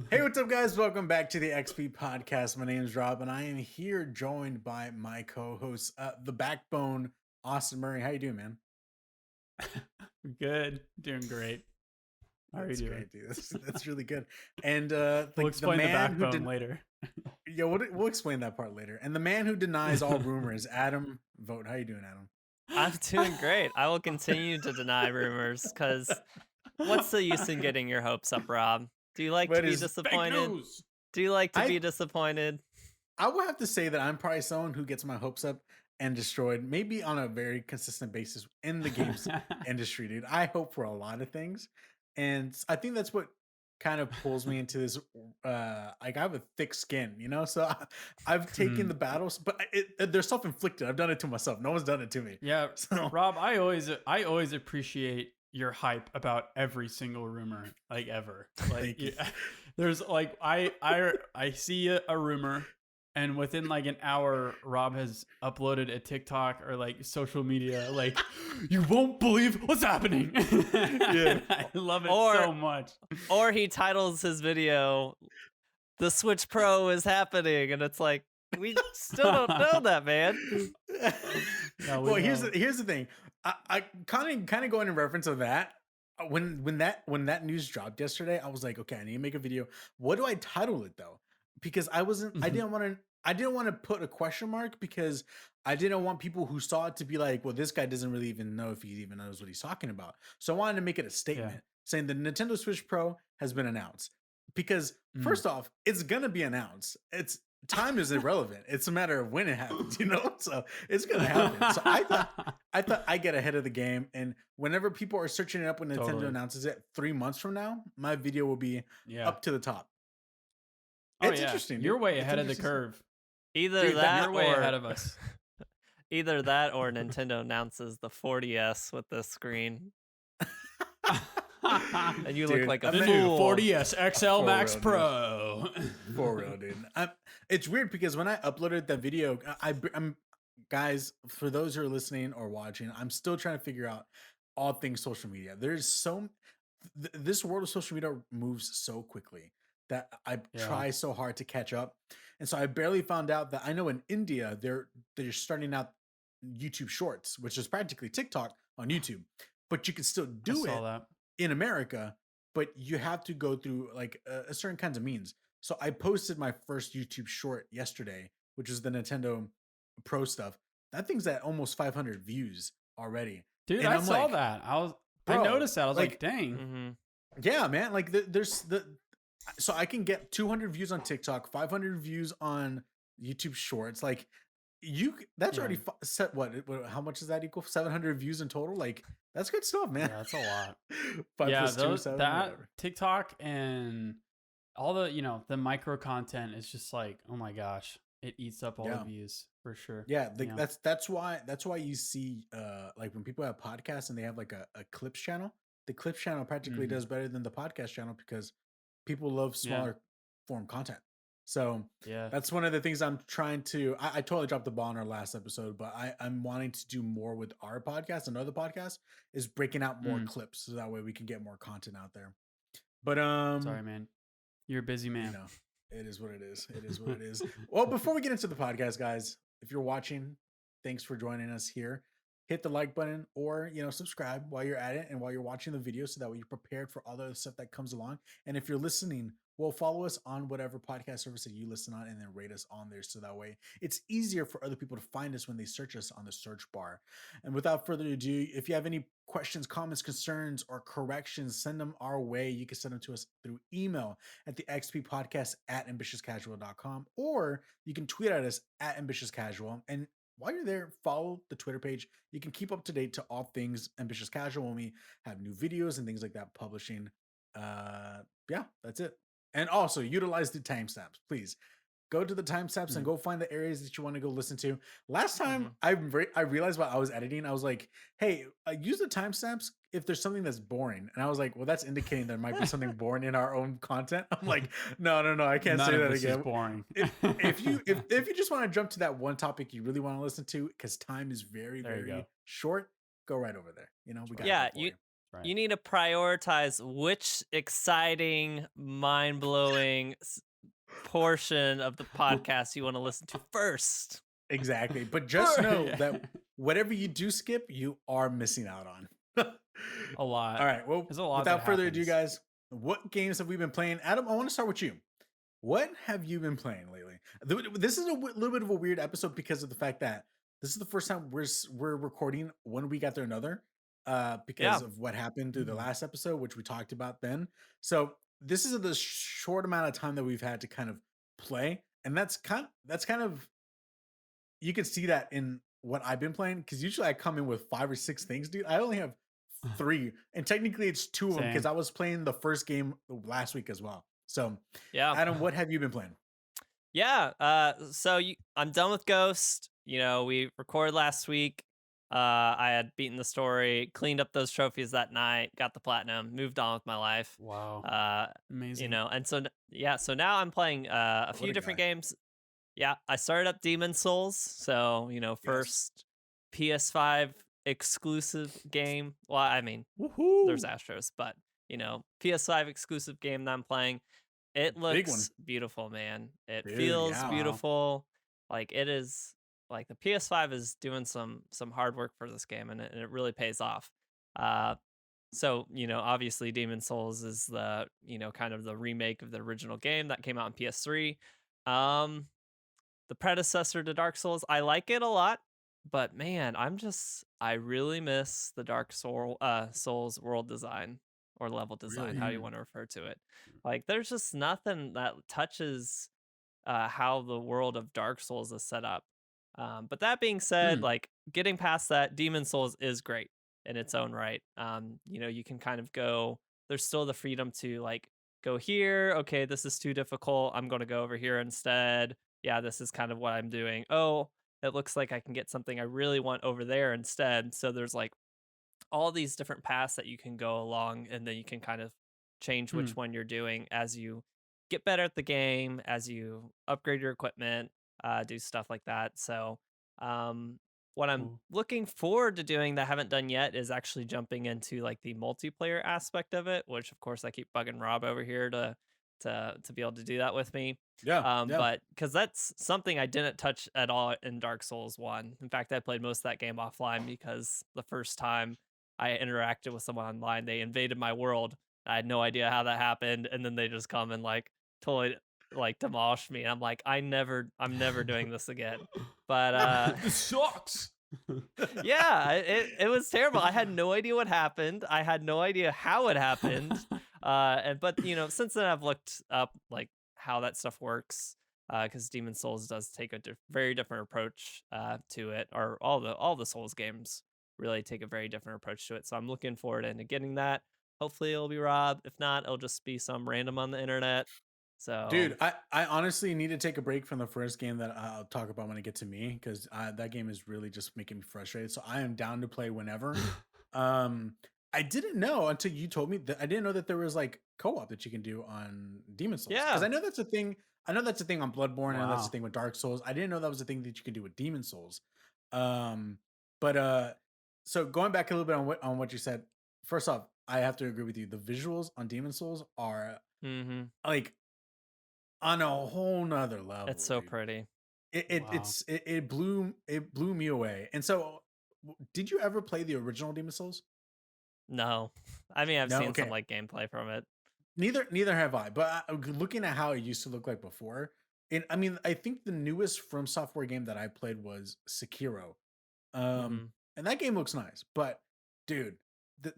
Hey, what's up, guys? Welcome back to the XP Podcast. My name is Rob, and I am here joined by my co-host, the Backbone, Austin Murray. How you doing, man? Good. Doing great. How are you That's doing? great, dude. That's really good. And We'll like the explain the man who backbone did, later. yeah, we'll explain that part later. And the man who denies all rumors, Adam Vote. How you doing, Adam? I'm doing great. I will continue to deny rumors because what's the use in getting your hopes up, Rob? Do you like to What be is Fake disappointed? news. Do you like to I? be disappointed? I will have to say that I'm probably someone who gets my hopes up and destroyed, maybe on a very consistent basis in the games industry, dude. I hope for a lot of things, and I think that's what kind of pulls me into this. Like I have a thick skin, you know. So I've taken the battles, but they're self-inflicted. I've done it to myself. No one's done it to me. Yeah, So Rob, I always appreciate your hype about every single rumor, like ever. Like thank you. there's like I see a rumor, and within like an hour, Rob has uploaded a TikTok or like social media. Like, you won't believe what's happening. Yeah. I love it Or- so much. Or he titles his video, "The Switch Pro is happening," and it's like, we still don't know that, man. No, we Well, here's know. here's the thing. I kind of going in reference of that. When that news dropped yesterday, I was like, okay, I need to make a video. What do I title it though? Because I didn't want to put a question mark because I didn't want people who saw it to be like, well, this guy doesn't really even know if he even knows what he's talking about. So I wanted to make it a statement saying the Nintendo Switch Pro has been announced. Because first off, it's gonna be announced. It's time is irrelevant. It's a matter of when it happens, you know? So it's gonna happen. So I thought I get ahead of the game, and whenever people are searching it up when Nintendo Totally. announces it 3 months from now, my video will be Yeah. up to the top. Oh, It's yeah. interesting. You're dude. way It's ahead of the interesting. curve. Either Dude, that You're way or ahead of us. either that or Nintendo announces the 40S with this screen, and you look Dude, like a The I'm new fool. 40S XL For Max real, dude. Pro. For real, dude. It's weird because when I uploaded that video, I'm guys, for those who are listening or watching, I'm still trying to figure out all things social media. There's this world of social media moves so quickly that I Yeah. try so hard to catch up. And so I barely found out that I know in India they're starting out YouTube Shorts, which is practically TikTok on YouTube, but you can still I do saw it that. in America, but you have to go through like a certain kinds of means. So I posted my first YouTube short yesterday, which is the Nintendo Pro stuff. That thing's at almost 500 views already. Dude, And I I'm saw like, that. I bro, noticed that. I was like, like, dang. hmm yeah, man. Like so I can get 200 views on TikTok, 500 views on YouTube Shorts. Like that's Yeah. already set. How much does that equal? 700 views in total. Like that's good stuff, man. Yeah, that's a lot. 5 Yeah, plus 2, 7, that whatever. TikTok and all the the micro content is just like, oh my gosh, it eats up all Yeah. the views for sure. Yeah, Yeah. that's why you see like when people have podcasts and they have like a clips channel, the clips channel practically Mhm. does better than the podcast channel because people love Yeah. smaller form content. So Yeah. that's one of the things I'm trying to. I totally dropped the ball in our last episode, but I'm wanting to do more with our podcast and other podcasts is breaking out more clips so that way we can get more content out there. But Sorry, man. You're a busy man. you know, it is what it is. It is what it is. Well, before we get into the podcast, guys, if you're watching, thanks for joining us here. Hit the like button or subscribe while you're at it and while you're watching the video so that way you're prepared for all the other stuff that comes along. And if you're listening, well, follow us on whatever podcast service that you listen on and then rate us on there so that way it's easier for other people to find us when they search us on the search bar. And without further ado, if you have any questions, comments, concerns, or corrections, send them our way. You can send them to us through email at the xppodcast@ambitiouscasual.com, or you can tweet at us at ambitiouscasual. And while you're there, follow the Twitter page. You can keep up to date to all things Ambitious Casual when we have new videos and things like that publishing. Yeah, that's it. And also utilize the timestamps, please. Go to the timestamps and go find the areas that you want to go listen to. Last time I realized while I was editing, I was like, hey, use the timestamps if there's something that's boring. And I was like, well, that's indicating there might be something boring in our own content. I'm like, no, I can't None say of that this again. is boring. If you just want to jump to that one topic you really want to listen to, because time is very, There you very go. short, go right over there. We got Yeah, it for you. Right. You need to prioritize which exciting, mind-blowing portion of the podcast you want to listen to first. Exactly. But just know that whatever you do skip, you are missing out on. A lot. All right. Well, There's a lot that without further ado, happens. guys, what games have we been playing? Adam, I want to start with you. What have you been playing lately? This is a little bit of a weird episode because of the fact that this is the first time we're recording one week after another, because Yeah. of what happened through the Mhm. last episode, which we talked about then. So this is the short amount of time that we've had to kind of play, and that's kind of you can see that in what I've been playing because usually I come in with 5 or 6 things, dude. I only have 3, and technically it's 2 of them because Same. I was playing the first game last week as well. So, Yeah. Adam, what have you been playing? Yeah. I'm done with Ghost. We recorded last week. I had beaten the story, cleaned up those trophies that night, got the platinum, moved on with my life. Wow. Uh, Amazing. and so yeah, so now I'm playing a What few a different guy. games. Yeah, I started up Demon Souls. So, Yes. first PS5 exclusive game. Well, I mean, there's Woohoo! Astros, but PS5 exclusive game that I'm playing. It Big one. looks beautiful, man. It Dude, feels yeah. Wow. beautiful. Like it is like the PS5 is doing some hard work for this game, and it really pays off. Uh so, obviously Demon Souls is the, kind of the remake of the original game that came out on PS3. Um the predecessor to Dark Souls. I like it a lot, but man, I really miss the Souls world design or level design, Really? how you Mm. want to refer to it. Like there's just nothing that touches how the world of Dark Souls is set up. But that being said, Mm. like getting past that, Demon Souls is great in its own right. You can kind of go. There's still the freedom to like go here. Okay, this is too difficult. I'm going to go over here instead. Yeah, this is kind of what I'm doing. Oh, it looks like I can get something I really want over there instead. So there's like all these different paths that you can go along, and then you can kind of change Mm. which one you're doing as you get better at the game, as you upgrade your equipment, do stuff like that. So um what I'm Cool. looking forward to doing that I haven't done yet is actually jumping into like the multiplayer aspect of it, which of course I keep bugging Rob over here to be able to do that with me. Yeah. Yeah. But because that's something I didn't touch at all in Dark Souls 1. In fact, I played most of that game offline because the first time I interacted with someone online, they invaded my world. I had no idea how that happened, and then they just come and like totally like demolish me. And I'm like, I'm never doing this again. But This sucks. yeah, it was terrible. I had no idea what happened. I had no idea how it happened. But since then I've looked up like how that stuff works. Because Demon Souls does take a very different approach to it, or all the Souls games really take a very different approach to it. So I'm looking forward into getting that. Hopefully it'll be Rob. If not, it'll just be some random on the internet. So Dude, I honestly need to take a break from the first game that I'll talk about when I get to me because that game is really just making me frustrated. So I am down to play whenever. Um, I didn't know until you told me that I didn't know that there was like co-op that you can do on Demon Souls because yeah, I know that's a thing. I know that's a thing on Bloodborne. I know that's a Wow. thing with Dark Souls. I didn't know that was a thing that you could do with Demon Souls. Um, but so going back a little bit on what you said. First off, I have to agree with you. The visuals on Demon Souls are mm-hmm. like on a whole nother level, It's so dude. pretty. Wow. It blew me away. And so, did you ever play the original Demon Souls? No, I mean I've No, seen some okay. like gameplay from it. Neither have I. But looking at how it used to look like before, and I mean, I think the newest From Software game that I played was Sekiro. Um, Mm-hmm. and that game looks nice, but dude,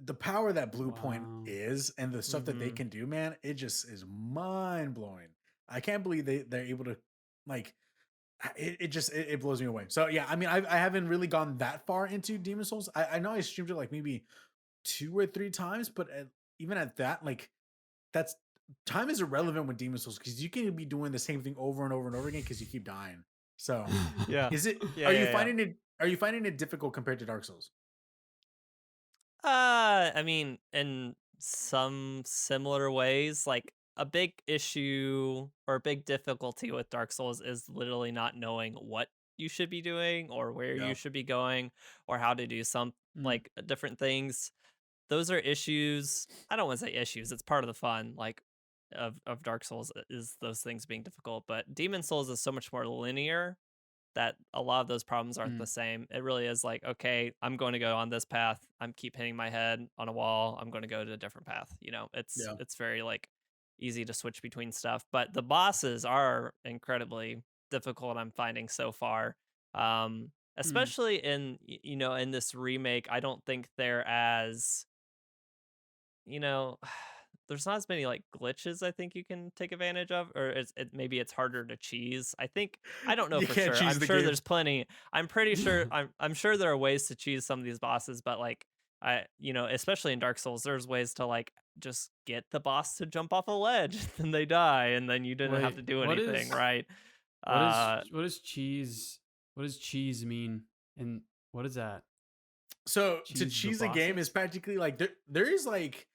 the power that Blue Point Wow. is and the stuff that they Mm-hmm. can do, man, it just is mind blowing. I can't believe they're able to like it blows me away. So yeah, I mean, I haven't really gone that far into Demon Souls. I know I streamed it like maybe 2 or 3 times, but even at that, like that's time is irrelevant with Demon Souls because you can be doing the same thing over and over and over again because you keep dying. So Yeah. is it? Yeah, yeah, yeah. Are you finding it difficult compared to Dark Souls? I mean, in some similar ways, like a big issue or a big difficulty with Dark Souls is literally not knowing what you should be doing or where you Yeah. should be going or how to do some Mm. like different things. those are issues. I don't want to say issues. It's part of the fun, like of Dark Souls is those things being difficult. But Demon Souls is so much more linear that a lot of those problems aren't the Mm. same. It really is like, okay, I'm going to go on this path. I'm keep hitting my head on a wall. I'm going to go to a different path. You know, Yeah. it's very like easy to switch between stuff. But the bosses are incredibly difficult. I'm finding so far, Mm. especially in you know in this remake. I don't think they're as you know, there's not as many like glitches I think you can take advantage of, or maybe it's harder to cheese. I don't know You for can't sure. cheese I'm the sure game. there's plenty. I'm pretty sure. I'm sure there are ways to cheese some of these bosses, but like you know, especially in Dark Souls, there's ways to like just get the boss to jump off a ledge, and they die, and then you didn't have Wait, to do anything, right? what is cheese? What does cheese mean? And what is that? So to Cheese the cheese a game is bosses? practically like there is like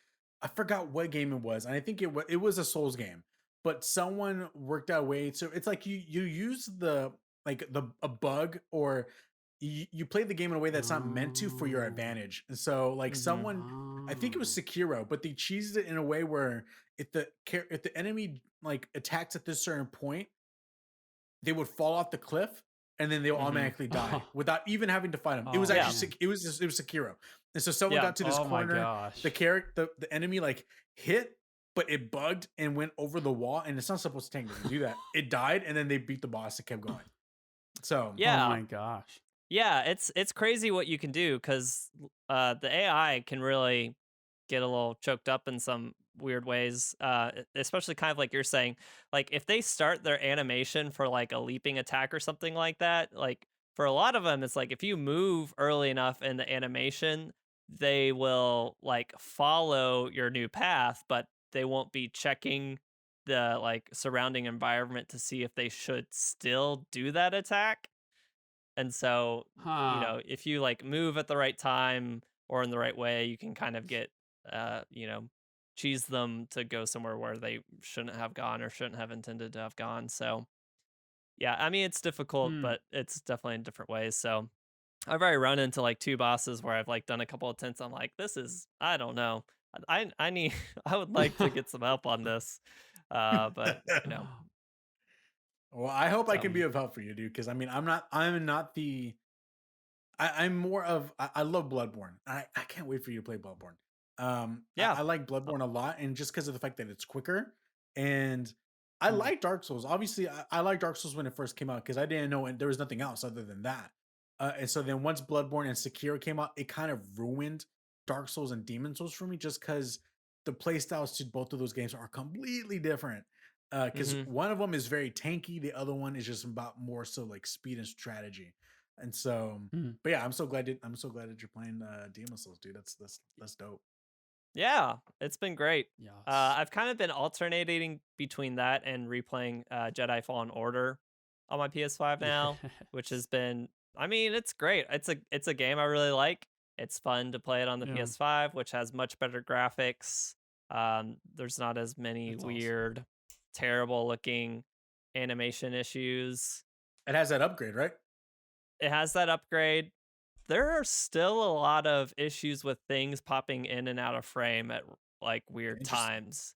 I forgot what game it was, and I think it was a Souls game, but someone worked out a way. So it's like you use the like the a bug or you play the game in a way that's not meant to for your Oh. advantage. And so like Hmm. someone, I think it was Oh. Sekiro, but they cheesed it in a way where if the enemy like attacks at this certain point, they would fall off the cliff and then they'll Hmm. automatically die Oh. without even having to fight him. It was Oh Yeah. actually man. it was Sekiro. And so someone Yeah. got to this Oh my corner, the gosh. character the enemy like hit, but it bugged and went over the wall, and it's not supposed to technically do that. It died, and then they beat the boss and kept going. So Oh Yeah. my gosh. Yeah, it's crazy what you can do because the AI can really get a little choked up in some weird ways. Especially kind of like you're saying, like if they start their animation for like a leaping attack or something like that, like for a lot of them, it's like if you move early enough in the animation, they will like follow your new path, but they won't be checking the like surrounding environment to see if they should still do that attack. And so, you Huh. know, if you like move at the right time or in the right way, you can kind of get, you know, cheese them to go somewhere where they shouldn't have gone or shouldn't have intended to have gone. So, yeah, I mean, it's difficult, Hmm. but it's definitely in different ways. So, I've already run into like two bosses where I've like done a couple attempts. I'm like, this is, I don't know. I need, I would like to get some help on this. But, you know, well, I hope I so can be of help for you, dude. Because I mean, I'm not the I'm more of I love Bloodborne. I can't wait for you to play Bloodborne. yeah. I like Uh, Bloodborne a lot, and just because of the fact that it's quicker, and I Hmm. like Dark Souls. Obviously, I like Dark Souls when it first came out because I didn't know there was nothing else other than that. And so then once Bloodborne and Sekiro came out, it kind of ruined Dark Souls and Demon Souls for me, just because the play styles to both of those games are completely different. Because mhm. one of them is very tanky, the other one is just about more so like speed and strategy. And so Hmm. but yeah, I'm so glad that you're playing Demon Souls, dude. That's dope. Yeah, it's been great. Yes. I've kind of been alternating between that and replaying Jedi Fallen Order on my PS5 now, which has Yes. been I mean, it's great. It's a game I really like. It's fun to play it on the Yeah. PS5, which has much better graphics. There's not as many That's awesome. weird, terrible looking animation issues. It has that upgrade, right? It has that upgrade. There are still a lot of issues with things popping in and out of frame at like weird Interesting. times.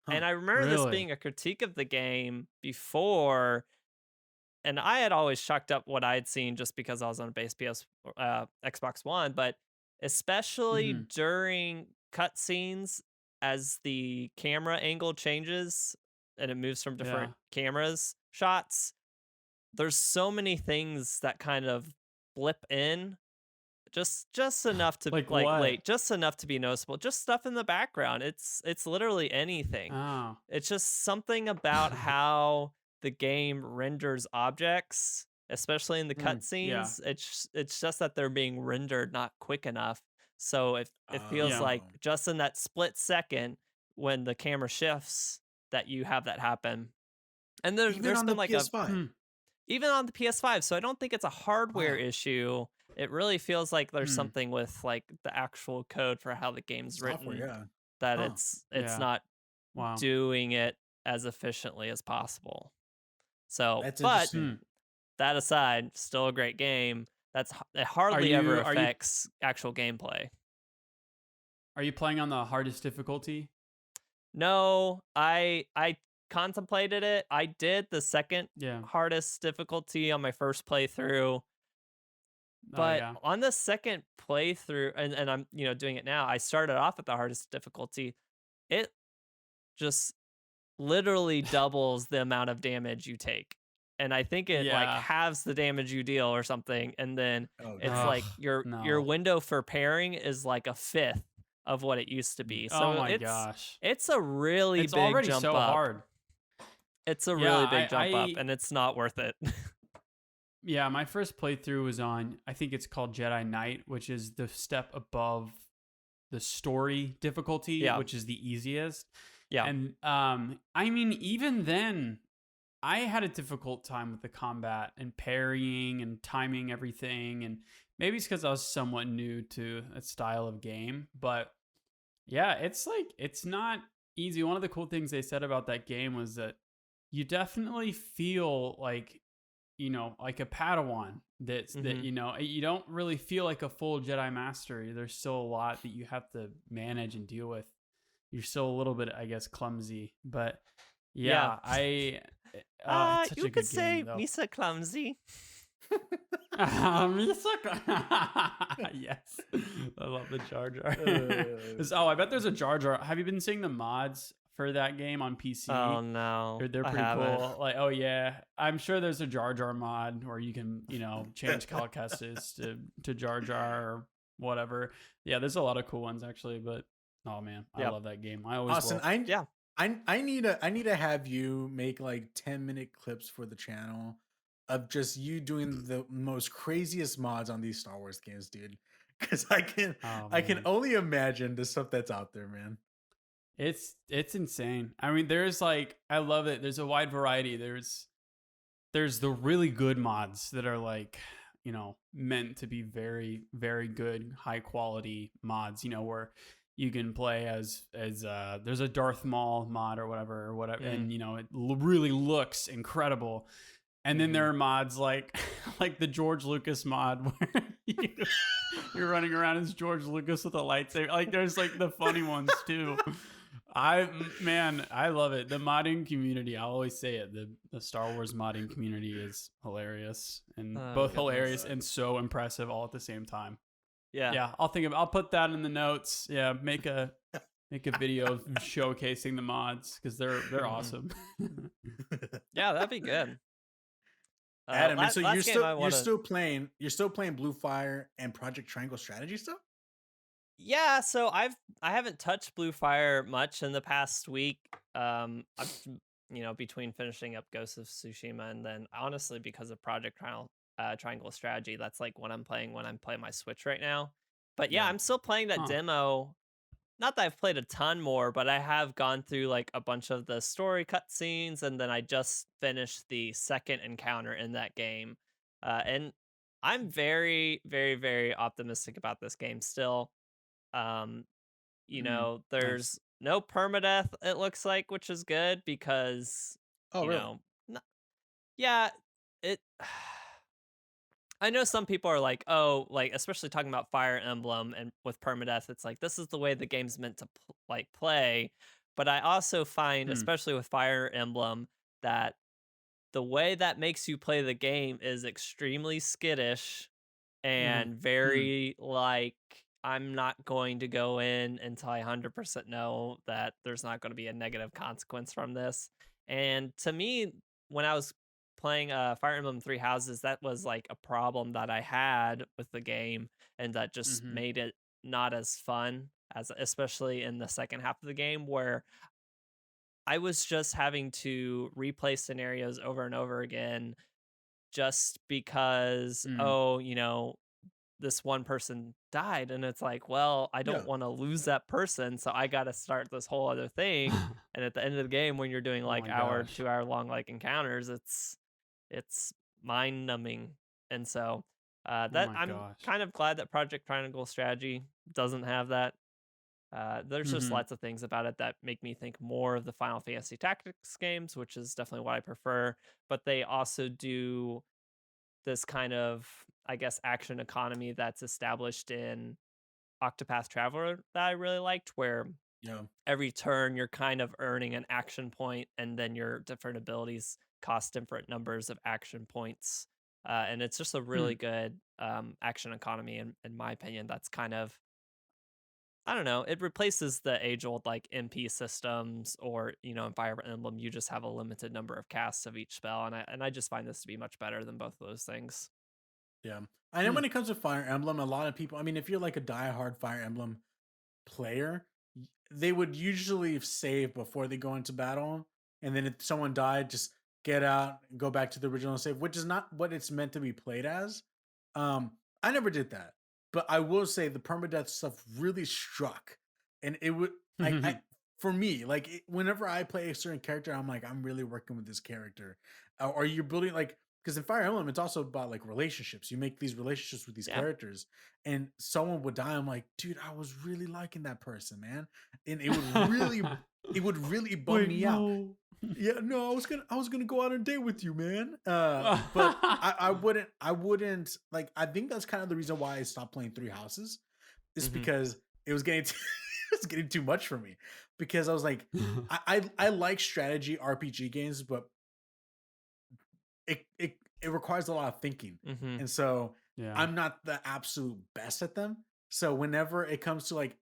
Huh. And I remember this Really? being a critique of the game before, and I had always chalked up what I'd seen just because I was on a base Xbox One, but especially Hmm. during cutscenes, as the camera angle changes and it moves from Yeah. different cameras shots, there's so many things that kind of blip in just enough to Like like what? late just enough to be noticeable, just stuff in the background. It's literally anything. Oh. It's just something about how the game renders objects, especially in the Yeah. cutscenes. It's just that they're being rendered not quick enough, so it feels Yeah. like Oh. just in that split second when the camera shifts that you have that happen. And Even there's on the been like a PS5. Hmm. even on the PS5. So I don't think it's a hardware Wow. issue. It really feels like there's Hmm. something with like the actual code for how the game's Software, written yeah. that Huh. it's Yeah. not Wow. doing it as efficiently as possible. So, That's but interesting. Hmm. that aside, still a great game. It Are hardly ever you affects actual gameplay. Are you playing on the hardest difficulty? No, I contemplated it. I did the second Yeah. hardest difficulty on my first playthrough, Oh but yeah. on the second playthrough, and I'm doing it now. I started off at the hardest difficulty. It just literally doubles the amount of damage you take. And I think it like Yeah. halves the damage you deal or something. And then Oh it's dang. Ugh, like your no. window for pairing is like a fifth of what it used to be. Oh So my it's gosh. it's a really It's big already jump so up. hard. It's a Yeah, really big jump up, and it's not worth it. yeah, my first playthrough was on, I think it's called Jedi Knight, which is the step above the story difficulty, Yeah. which is the easiest. Yeah. And I mean, even then, I had a difficult time with the combat and parrying and timing everything. And maybe it's because I was somewhat new to that style of game. But yeah, it's like, it's not easy. One of the cool things they said about that game was that you definitely feel like, like a Padawan that, Mhm. you don't really feel like a full Jedi Master. There's still a lot that you have to manage and deal with. You're still a little bit, I guess, clumsy, but Yeah. yeah, it's such You a could good say game though. Misa clumsy. Yes, I love the Jar Jar. Uh, I bet there's a Jar Jar. Have you been seeing the mods for that game on PC? Oh no, They're I pretty haven't. cool. Like, oh yeah, I'm sure there's a Jar Jar mod where you can, change Cal Kestis to Jar Jar or whatever. Yeah, there's a lot of cool ones actually. But oh man, I Yep. love that game. I always Austin, will. Yeah. I need to have you make like 10-minute clips for the channel of just you doing the most craziest mods on these Star Wars games, dude. Because Oh I can man. only imagine the stuff that's out there, man. It's insane. I mean, there's like, I love it. There's a wide variety. There's the really good mods that are like, meant to be very, very good, high quality mods, where you can play as there's a Darth Maul mod or whatever, and it really looks incredible. And then there are mods like like the George Lucas mod where you're running around as George Lucas with a lightsaber. Like there's like the funny ones too. I love it. The modding community, I always say it, the Star Wars modding community is hilarious and Oh, both goodness. hilarious and so impressive all at the same time. Yeah. Yeah, I'll put that in the notes. Yeah, make a video showcasing the mods because they're awesome. Yeah, that'd be good. Adam, and so Last game I wanna... you're still playing Blue Fire and Project Triangle Strategy stuff? Yeah, so I haven't touched Blue Fire much in the past week. I've between finishing up Ghost of Tsushima and then honestly because of Triangle Strategy, that's like what I'm playing when I'm playing my Switch right now. But yeah, Yeah. I'm still playing that Huh. demo. Not that I've played a ton more, but I have gone through like a bunch of the story cutscenes, and then I just finished the second encounter in that game. And I'm very, very, very optimistic about this game still. Um, Nice. there's no permadeath, it looks like, which is good because, Oh, you really? know, yeah, it. I know some people are like, oh, like especially talking about Fire Emblem and with permadeath, it's like this is the way the game's meant to play. But I also find, Hmm. especially with Fire Emblem, that the way that makes you play the game is extremely skittish and very like I'm not going to go in until I 100% know that there's not going to be a negative consequence from this. And to me, when I was playing Fire Emblem Three Houses, that was like a problem that I had with the game, and that just Mm-hmm. made it not as fun as especially in the second half of the game where I was just having to replay scenarios over and over again just because, Mm. oh, this one person died. And it's like, well, I Yeah. don't want to lose that person. So I got to start this whole other thing. And at the end of the game, when you're doing Oh like my hour, gosh. 2 hour long like encounters, it's mind numbing. And so Oh that my I'm gosh. kind of glad that Project Triangle Strategy doesn't have that. There's just Mm-hmm. lots of things about it that make me think more of the Final Fantasy Tactics games, which is definitely what I prefer. But they also do this kind of, I guess, action economy that's established in Octopath Traveler that I really liked, where Yeah. every turn you're kind of earning an action point, and then your different abilities cost different numbers of action points. And it's just a Hmm. really good action economy, in my opinion. That's kind of, I don't know, it replaces the age old like MP systems, or, in Fire Emblem, you just have a limited number of casts of each spell. And I just find this to be much better than both of those things. Yeah. I know Hmm. when it comes to Fire Emblem, a lot of people, I mean, if you're like a diehard Fire Emblem player, they would usually save before they go into battle. And then if someone died, just get out, go back to the original save, which is not what it's meant to be played as. I never did that. But I will say the permadeath stuff really struck. And it would, I for me, like whenever I play a certain character, I'm like, I'm really working with this character. Or you're building like, because in Fire Emblem, it's also about like relationships. You make these relationships with these Yeah. characters, and someone would die. I'm like, dude, I was really liking that person, man, and it would really bum Wait, me out. no. Yeah, no, I was gonna go out on a date with you, man. But I wouldn't like. I think that's kind of the reason why I stopped playing Three Houses, is Hmm. because it was getting it was getting too much for me. Because I was like, I like strategy RPG games, but it requires a lot of thinking, Hmm. and so Yeah. I'm not the absolute best at them. So whenever it comes to like,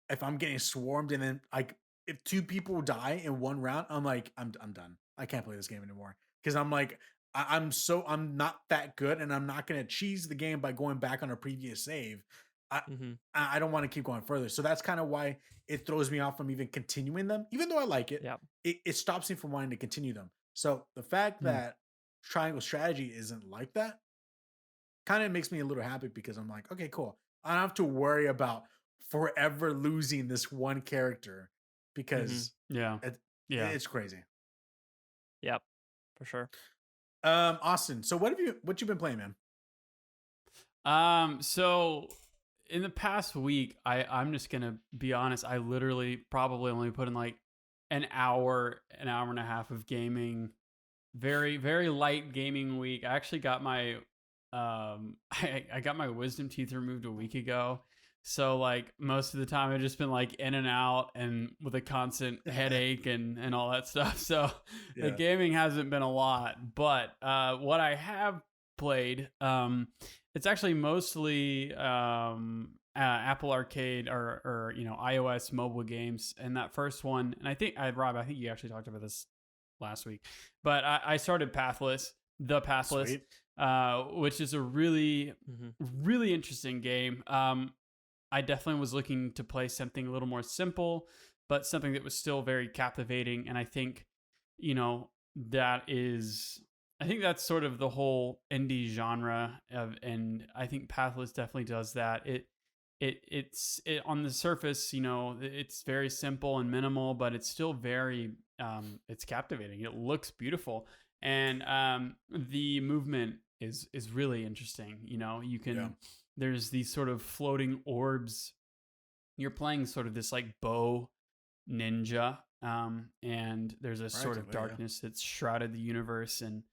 if I'm getting swarmed and then like if two people die in one round, I'm like, I'm done. I can't play this game anymore, because I'm like, I'm not that good, and I'm not gonna cheese the game by going back on a previous save. I Hmm. I don't want to keep going further. So that's kind of why it throws me off from even continuing them, even though I like it. Yeah. It stops me from wanting to continue them. So the fact Hmm. that Triangle Strategy isn't like that kind of makes me a little happy, because I'm like, okay, cool. I don't have to worry about forever losing this one character, Hmm. because Yeah. it, Yeah. it's crazy. Yep. For sure. Austin, so what you been playing, man? So in the past week, I'm just gonna be honest. I literally probably only put in like an hour and a half of gaming. Very, very light gaming week. I actually got my I got my wisdom teeth removed a week ago. So like most of the time I've just been like in and out and with a constant headache and all that stuff. So the Yeah. gaming hasn't been a lot. But what I have played, it's actually mostly Apple Arcade or iOS mobile games. And that first one, and I think Rob, I think you actually talked about this last week, but I started Pathless, the Pathless, Sweet. which is a really, Hmm. really interesting game. I definitely was looking to play something a little more simple, but something that was still very captivating. And I think, you know, that is, I think that's sort of the whole indie genre of, and I think Pathless definitely does that. It on the surface, it's very simple and minimal, but it's still very, it's captivating. It looks beautiful, and the movement is really interesting. You Yeah. can there's these sort of floating orbs. You're playing sort of this like bow ninja, and there's a sort of Practically, yeah. darkness that's shrouded the universe, and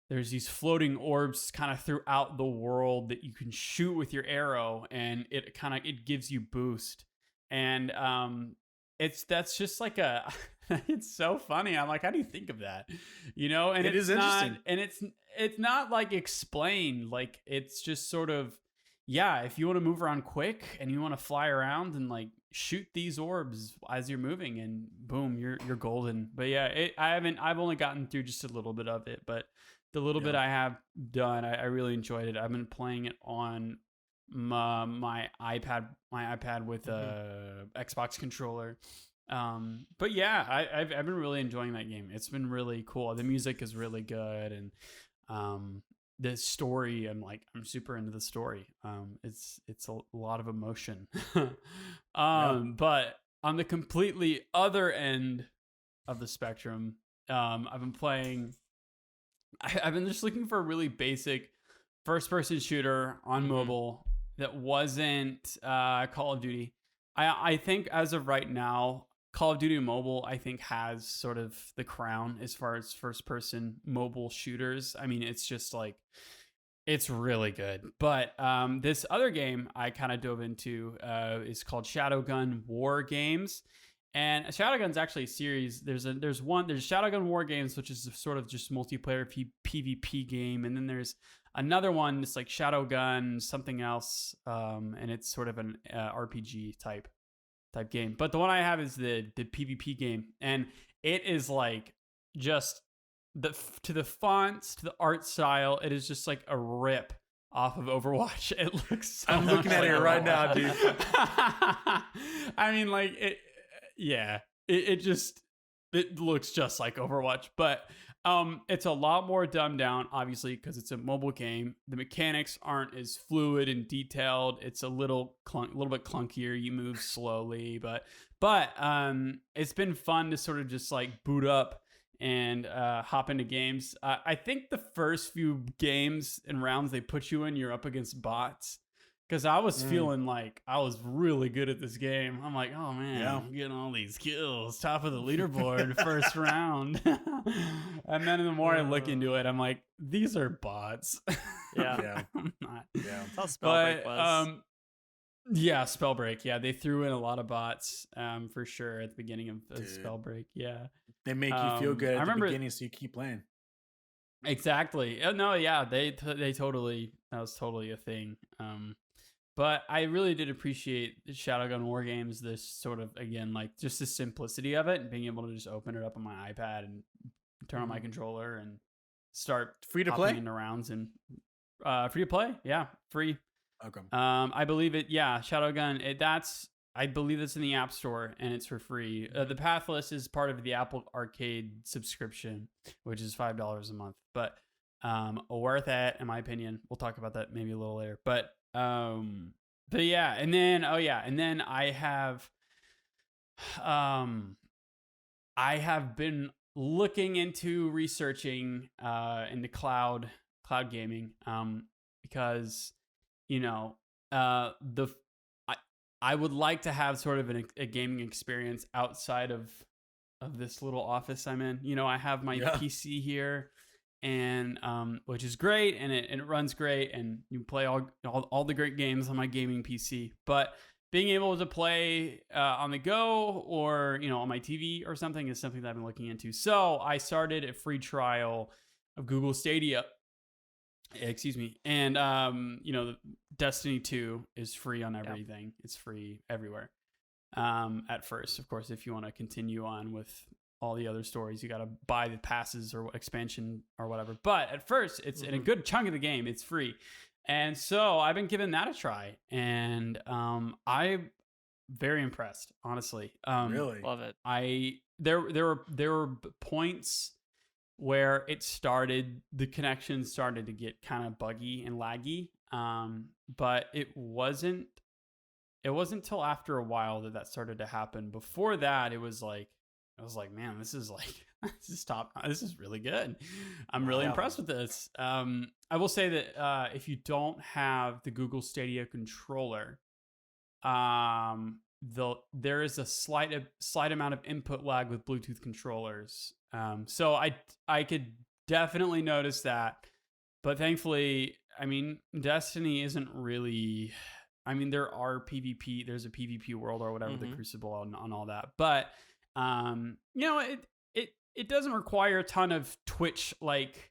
there's these floating orbs kind of throughout the world that you can shoot with your arrow, and it gives you boost. And that's just like a it's so funny. I'm like, how do you think of that? And It is it's not, interesting. and it's not like explained. Like, it's just sort of, yeah, if you want to move around quick and you want to fly around and like shoot these orbs as you're moving, and boom, you're golden. But yeah, I've only gotten through just a little bit of it, but the little bit Yeah. I have done, I really enjoyed it. I've been playing it on my iPad with Hmm. a Xbox controller. But yeah, I've been really enjoying that game. It's been really cool. The music is really good, and the story, I'm super into the story. It's a lot of emotion. Yeah. But on the completely other end of the spectrum, I've been playing. I've been just looking for a really basic first person shooter on Hmm. mobile that wasn't Call of Duty. I think as of right now, Call of Duty Mobile, I think, has sort of the crown as far as first person mobile shooters. I mean, it's just like It's really good. But this other game I kind of dove into is called Shadowgun War Games. And Shadowgun's actually a series. There's Shadowgun War Games, which is sort of just multiplayer PvP game, and then there's another one that's like Shadowgun something else, and it's sort of an RPG type game. But the one I have is the PvP game, and it is like just to the fonts, to the art style, it is just like a rip off of Overwatch. It looks so I'm looking at like it right now, Overwatch. dude. I mean, like it looks just like Overwatch, but it's a lot more dumbed down, obviously, because it's a mobile game. The mechanics aren't as fluid and detailed. It's a little bit clunkier. You move slowly, but it's been fun to sort of just like boot up and hop into games. I think the first few games and rounds they put you in, you're up against bots. Because I was feeling like I was really good at this game. I'm like, oh man, I'm getting all these kills, top of the leaderboard, first round. And then the more I look into it, I'm like, these are bots. Yeah. I'm not. Yeah. That's how Spellbreak was. Yeah, Spellbreak. Yeah, they threw in a lot of bots for sure at the beginning of Dude. Spellbreak. Yeah. They make you feel good I at the remember- beginning, so you keep playing. Exactly. No, yeah, they totally, that was totally a thing. But I really did appreciate the Shadowgun War Games, this sort of, again, like just the simplicity of it and being able to just open it up on my iPad and turn on my controller and start Free to hopping play? into rounds and free to play. Yeah, free. Okay. I believe it. Yeah, Shadowgun. I believe it's in the App Store and it's for free. The Pathless is part of the Apple Arcade subscription, which is $5 a month, but worth it in my opinion. We'll talk about that maybe a little later. But yeah, and then I have been looking into researching into cloud gaming because I would like to have sort of a gaming experience outside of this little office I'm in. I have my PC here, and which is great, and it runs great, and you play all the great games on my gaming PC. But being able to play on the go or on my TV or something is something that I've been looking into. So I started a free trial of Google Stadia. Excuse me. And Destiny 2 is free on everything. Yep. It's free everywhere. At first, of course, if you want to continue on with all the other stories, you got to buy the passes or expansion or whatever. But at first, it's in a good chunk of the game, it's free. And so I've been giving that a try, and I'm very impressed, honestly. Really love it. There were points where the connection started to get kind of buggy and laggy. But it wasn't till after a while that started to happen. Before that, I was like, man, this is top. This is really good. I'm really impressed with this. I will say that if you don't have the Google Stadia controller, there is a slight amount of input lag with Bluetooth controllers. So I could definitely notice that, but thankfully, I mean, Destiny isn't really. I mean, there's a PvP world or whatever, the Crucible on all that, but it doesn't require a ton of Twitch like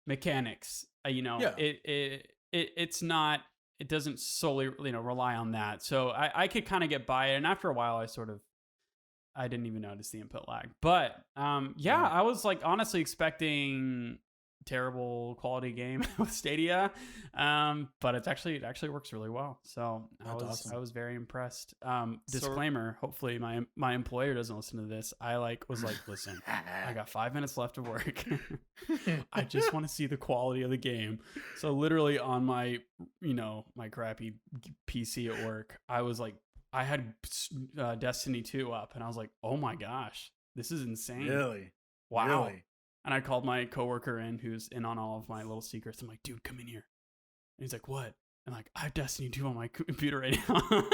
mechanics. It's not. It doesn't solely rely on that. So I could kind of get by it, and after a while, I didn't even notice the input lag. But I was like honestly expecting terrible quality game with Stadia, but it actually works really well. So I was very impressed. Disclaimer: hopefully my employer doesn't listen to this. I was like, listen, I got 5 minutes left of work. I just want to see the quality of the game. So literally on my my crappy PC at work, I was like, I had Destiny 2 up, and I was like, oh my gosh, this is insane. Really? Wow. Really? And I called my coworker who's in on all of my little secrets. I'm like, dude, come in here. And he's like, what? I'm like, I have Destiny 2 on my computer right now. And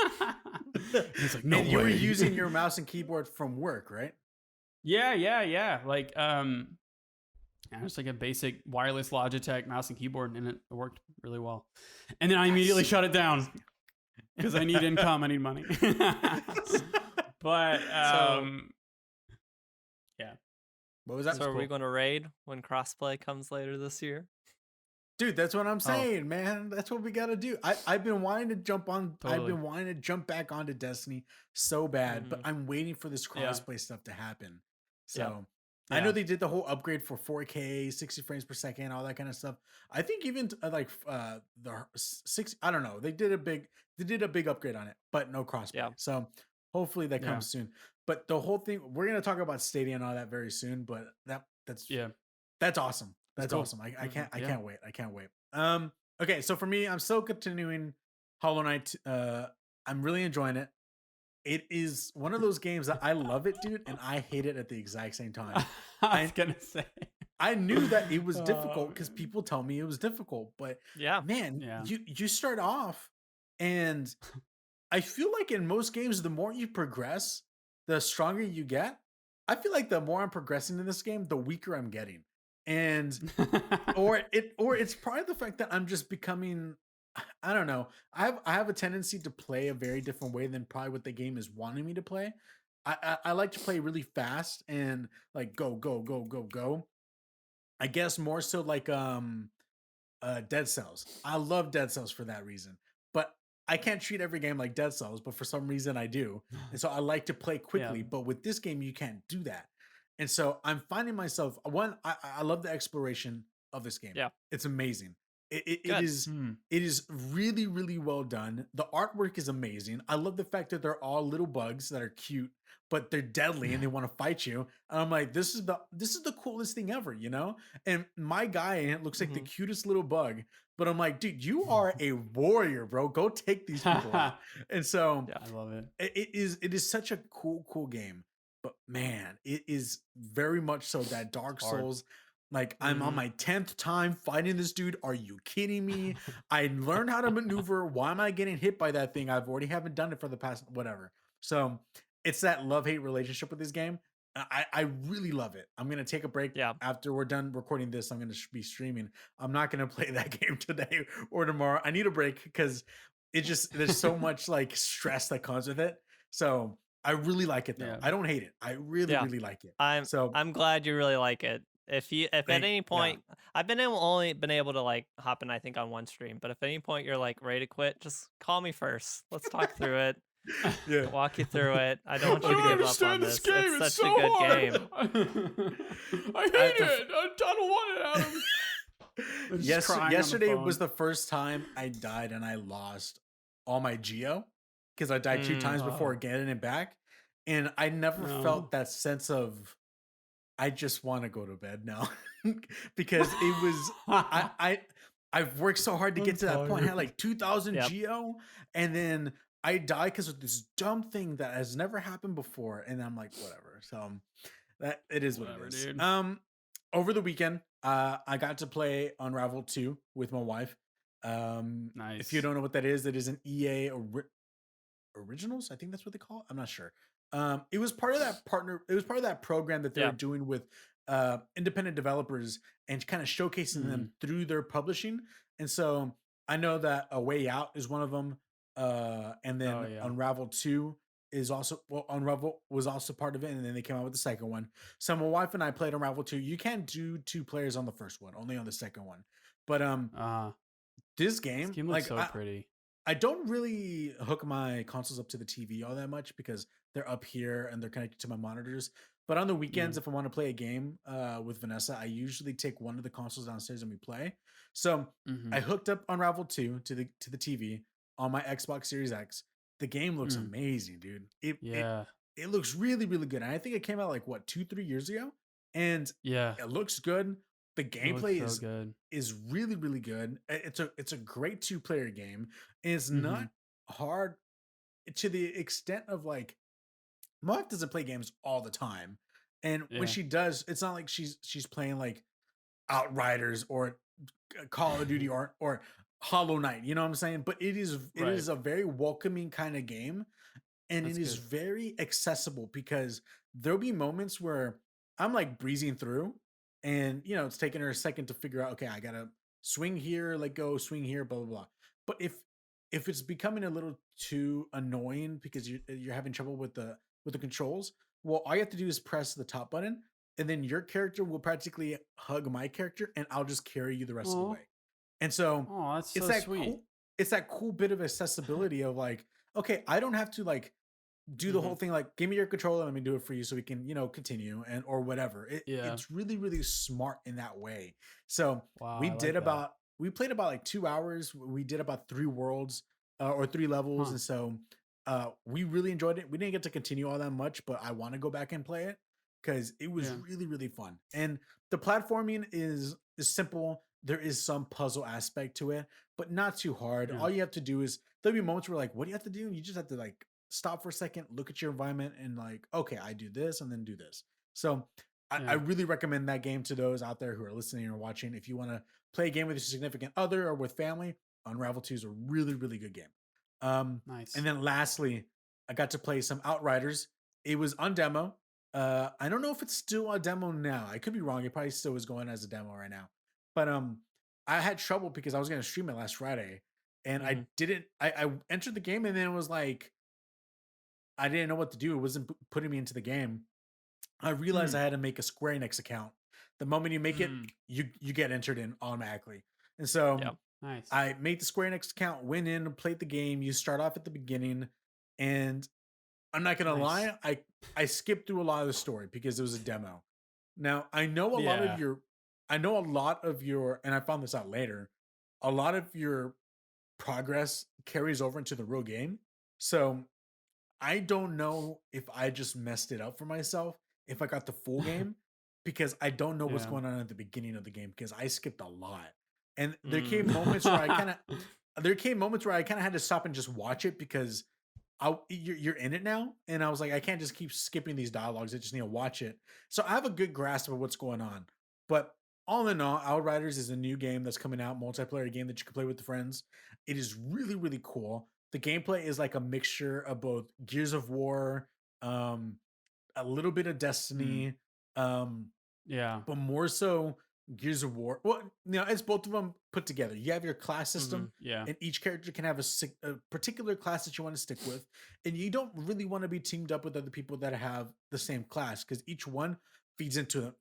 he's like, no way. And you were using your mouse and keyboard from work, right? Yeah. Like, Yeah, just like a basic wireless Logitech mouse and keyboard, and it worked really well. And then I immediately shut it down because I need income, I need money. But So yeah. What was that? so are we cool. going to raid when crossplay comes later this year? Dude, that's what I'm saying, man. That's what we gotta do. I've been wanting to jump on. I've Totally. been wanting to jump back onto Destiny so bad, but Mhm. I'm waiting for this Yeah. crossplay stuff to happen. So Yep. I know Yeah. they did the whole upgrade for 4K, 60 frames per second, all that kind of stuff. I think even the 6. I don't know. They did a big upgrade on it, but no crossplay. Yeah. So hopefully that Yeah. comes soon. But the whole thing, we're gonna talk about Stadia and all that very soon. But that's Yeah. that's awesome. That's cool. awesome. I Mhm. can't I Yeah. can't wait. I can't wait. Okay, so for me, I'm still continuing Hollow Knight. I'm really enjoying it. It is one of those games that I love it, dude, and I hate it at the exact same time. I was gonna say. I knew that it was Oh, difficult because man. people tell me it was difficult, but Yeah. man, Yeah. you start off, and I feel like in most games, the more you progress, the stronger you get. I feel like the more I'm progressing in this game, the weaker I'm getting. And or it's probably the fact that I'm just becoming, I don't know. I have a tendency to play a very different way than probably what the game is wanting me to play. I like to play really fast and like go go go go go. I guess more so like Dead Cells. I love Dead Cells for that reason. But I can't treat every game like Dead Cells, but for some reason I do. And so I like to play Yeah. quickly, but with this game you can't do that. And so I'm finding myself one, I love the exploration of this game. Yeah. It's amazing. It Good. is Hmm. it is really, really well done. The artwork is amazing. I love the fact that they're all little bugs that are cute, but they're deadly and they want to fight you. And I'm like, this is the coolest thing ever, you know? And my guy in it looks like the Mhm. cutest little bug, but I'm like, dude, you are a warrior, bro. Go take these people out. And so Yeah. I love it. it is such a cool game. But man, it is very much so that Dark hard. Souls. Like I'm on Mhm. my 10th time fighting this dude. Are you kidding me? I learned how to maneuver. Why am I getting hit by that thing? I've already haven't done it for the past whatever. So it's that love-hate relationship with this game. I really love it. I'm gonna take a break Yeah. after we're done recording this. I'm gonna be streaming. I'm not gonna play that game today or tomorrow. I need a break because it just there's so much like stress that comes with it. So I really like it though. Yeah. I don't hate it. I really Yeah. really like it. I'm So I'm glad you really like it. If at thank any yeah. point I've only been able to like hop in I think on one stream, but if at any point you're like ready to quit, just call me first. Let's talk through it. Yeah. Walk you through it. I don't want I you to don't give up on understand this this. game. It's It's such so a good hard. game. I hate it. I don't want it, Adam. I'm just crying on the Yesterday phone. was the first time I died and I lost all my geo because I died two times before Oh. getting it back. And I never No. felt that sense of I just want to go to bed now because it was I've worked so hard to I'm get to that point. I had tired. like 2000 Yep. geo and then I died because of this dumb thing that has never happened before. And I'm like, whatever. So that it is what Whatever, it is. dude. Over the weekend, I got to play Unravel 2 with my wife. If you Nice. don't know what that is, it is an EA Originals. I think that's what they call it. I'm not sure. It was part of that partner. It was part of that program that they were Yeah. doing with independent developers and kind of showcasing them through their publishing. And so I know that A Way Out is one of them. And then Oh, yeah. Unravel 2 is also Unravel was also part of it, and then they came out with the second one. So my wife and I played Unravel 2. You can't do two players on the first one, only on the second one. But this This game, game looks so pretty. I don't really hook my consoles up to the TV all that much because they're up here and they're connected to my monitors. But on the weekends, if I want to play a game with Vanessa, I usually take one of the consoles downstairs and we play. So I hooked up Unravel 2 to the TV on my Xbox Series X. The game looks amazing, dude. Yeah. It looks really, really good. And I think it came out like what 2-3 years ago, and Yeah. it looks good. The It gameplay looks so good. is really, really good. It's a great two-player game. And it's Mhm. not hard to the extent of like my wife doesn't play games all the time. And when Yeah. she does, it's not like she's playing like Outriders or Call of Duty or Hollow Knight. You know what I'm saying? But it is Right. a very welcoming kind of game, and That's it is good. very accessible because there'll be moments where I'm like breezing through, and it's taking her a second to figure out, okay, I gotta swing here, let go, swing here, blah blah blah. But if it's becoming a little too annoying because you're having trouble with the controls, well, all you have to do is press the top button, and then your character will practically hug my character, and I'll just carry you the rest of the Oh, way. And so oh, that's it's so that sweet. cool, it's that cool bit of accessibility of like, okay, I don't have to like do the Hmm. whole thing like give me your controller, let me do it for you so we can continue and or whatever. Yeah. It's really really smart in that way. So Wow, we I did like that. about we played about like 2 hours. We did about three worlds, or three levels, Huh. and so we really enjoyed it. We didn't get to continue all that much, but I want to go back and play it because it was Yeah. really really fun. And the platforming is simple. There is some puzzle aspect to it, but not too hard. Yeah. All you have to do is there'll be moments where like, what do you have to do? You just have to like stop for a second, look at your environment, and like, okay, I do this and then do this. So I Yeah. really recommend that game to those out there who are listening or watching. If you want to play a game with your significant other or with family, Unravel 2 is a really, really good game. And Nice. then lastly, I got to play some Outriders. It was on demo. I don't know if it's still on demo now. I could be wrong. It probably still is going as a demo right now. But I had trouble because I was going to stream it last Friday, and Hmm. I didn't. I entered the game and then it was like I didn't know what to do. It wasn't putting me into the game. I realized Mm. I had to make a Square Enix account. The moment you make it, Mm. you get entered in automatically. And so Yeah. Nice. I made the Square Enix account, went in, played the game. You start off at the beginning, and I'm not gonna Nice. lie, I skipped through a lot of the story because it was a demo. Now Yeah. I know a lot of your, and I found this out later. A lot of your progress carries over into the real game. So I don't know if I just messed it up for myself if I got the full game because I don't know what's Yeah. going on at the beginning of the game because I skipped a lot. And Mm. there came moments where I kind of had to stop and just watch it because you're in it now, and I was like, I can't just keep skipping these dialogues. I just need to watch it. So I have a good grasp of what's going on. But all in all, Outriders is a new game that's coming out, multiplayer game that you can play with the friends. It is really really cool. The gameplay is like a mixture of both Gears of War, um, a little bit of Mm. Destiny, um, Yeah. but more so Gears of War. Well, it's both of them put together. You have your class Hmm. system, Yeah. and each character can have a particular class that you want to stick with, and you don't really want to be teamed up with other people that have the same class because each one feeds into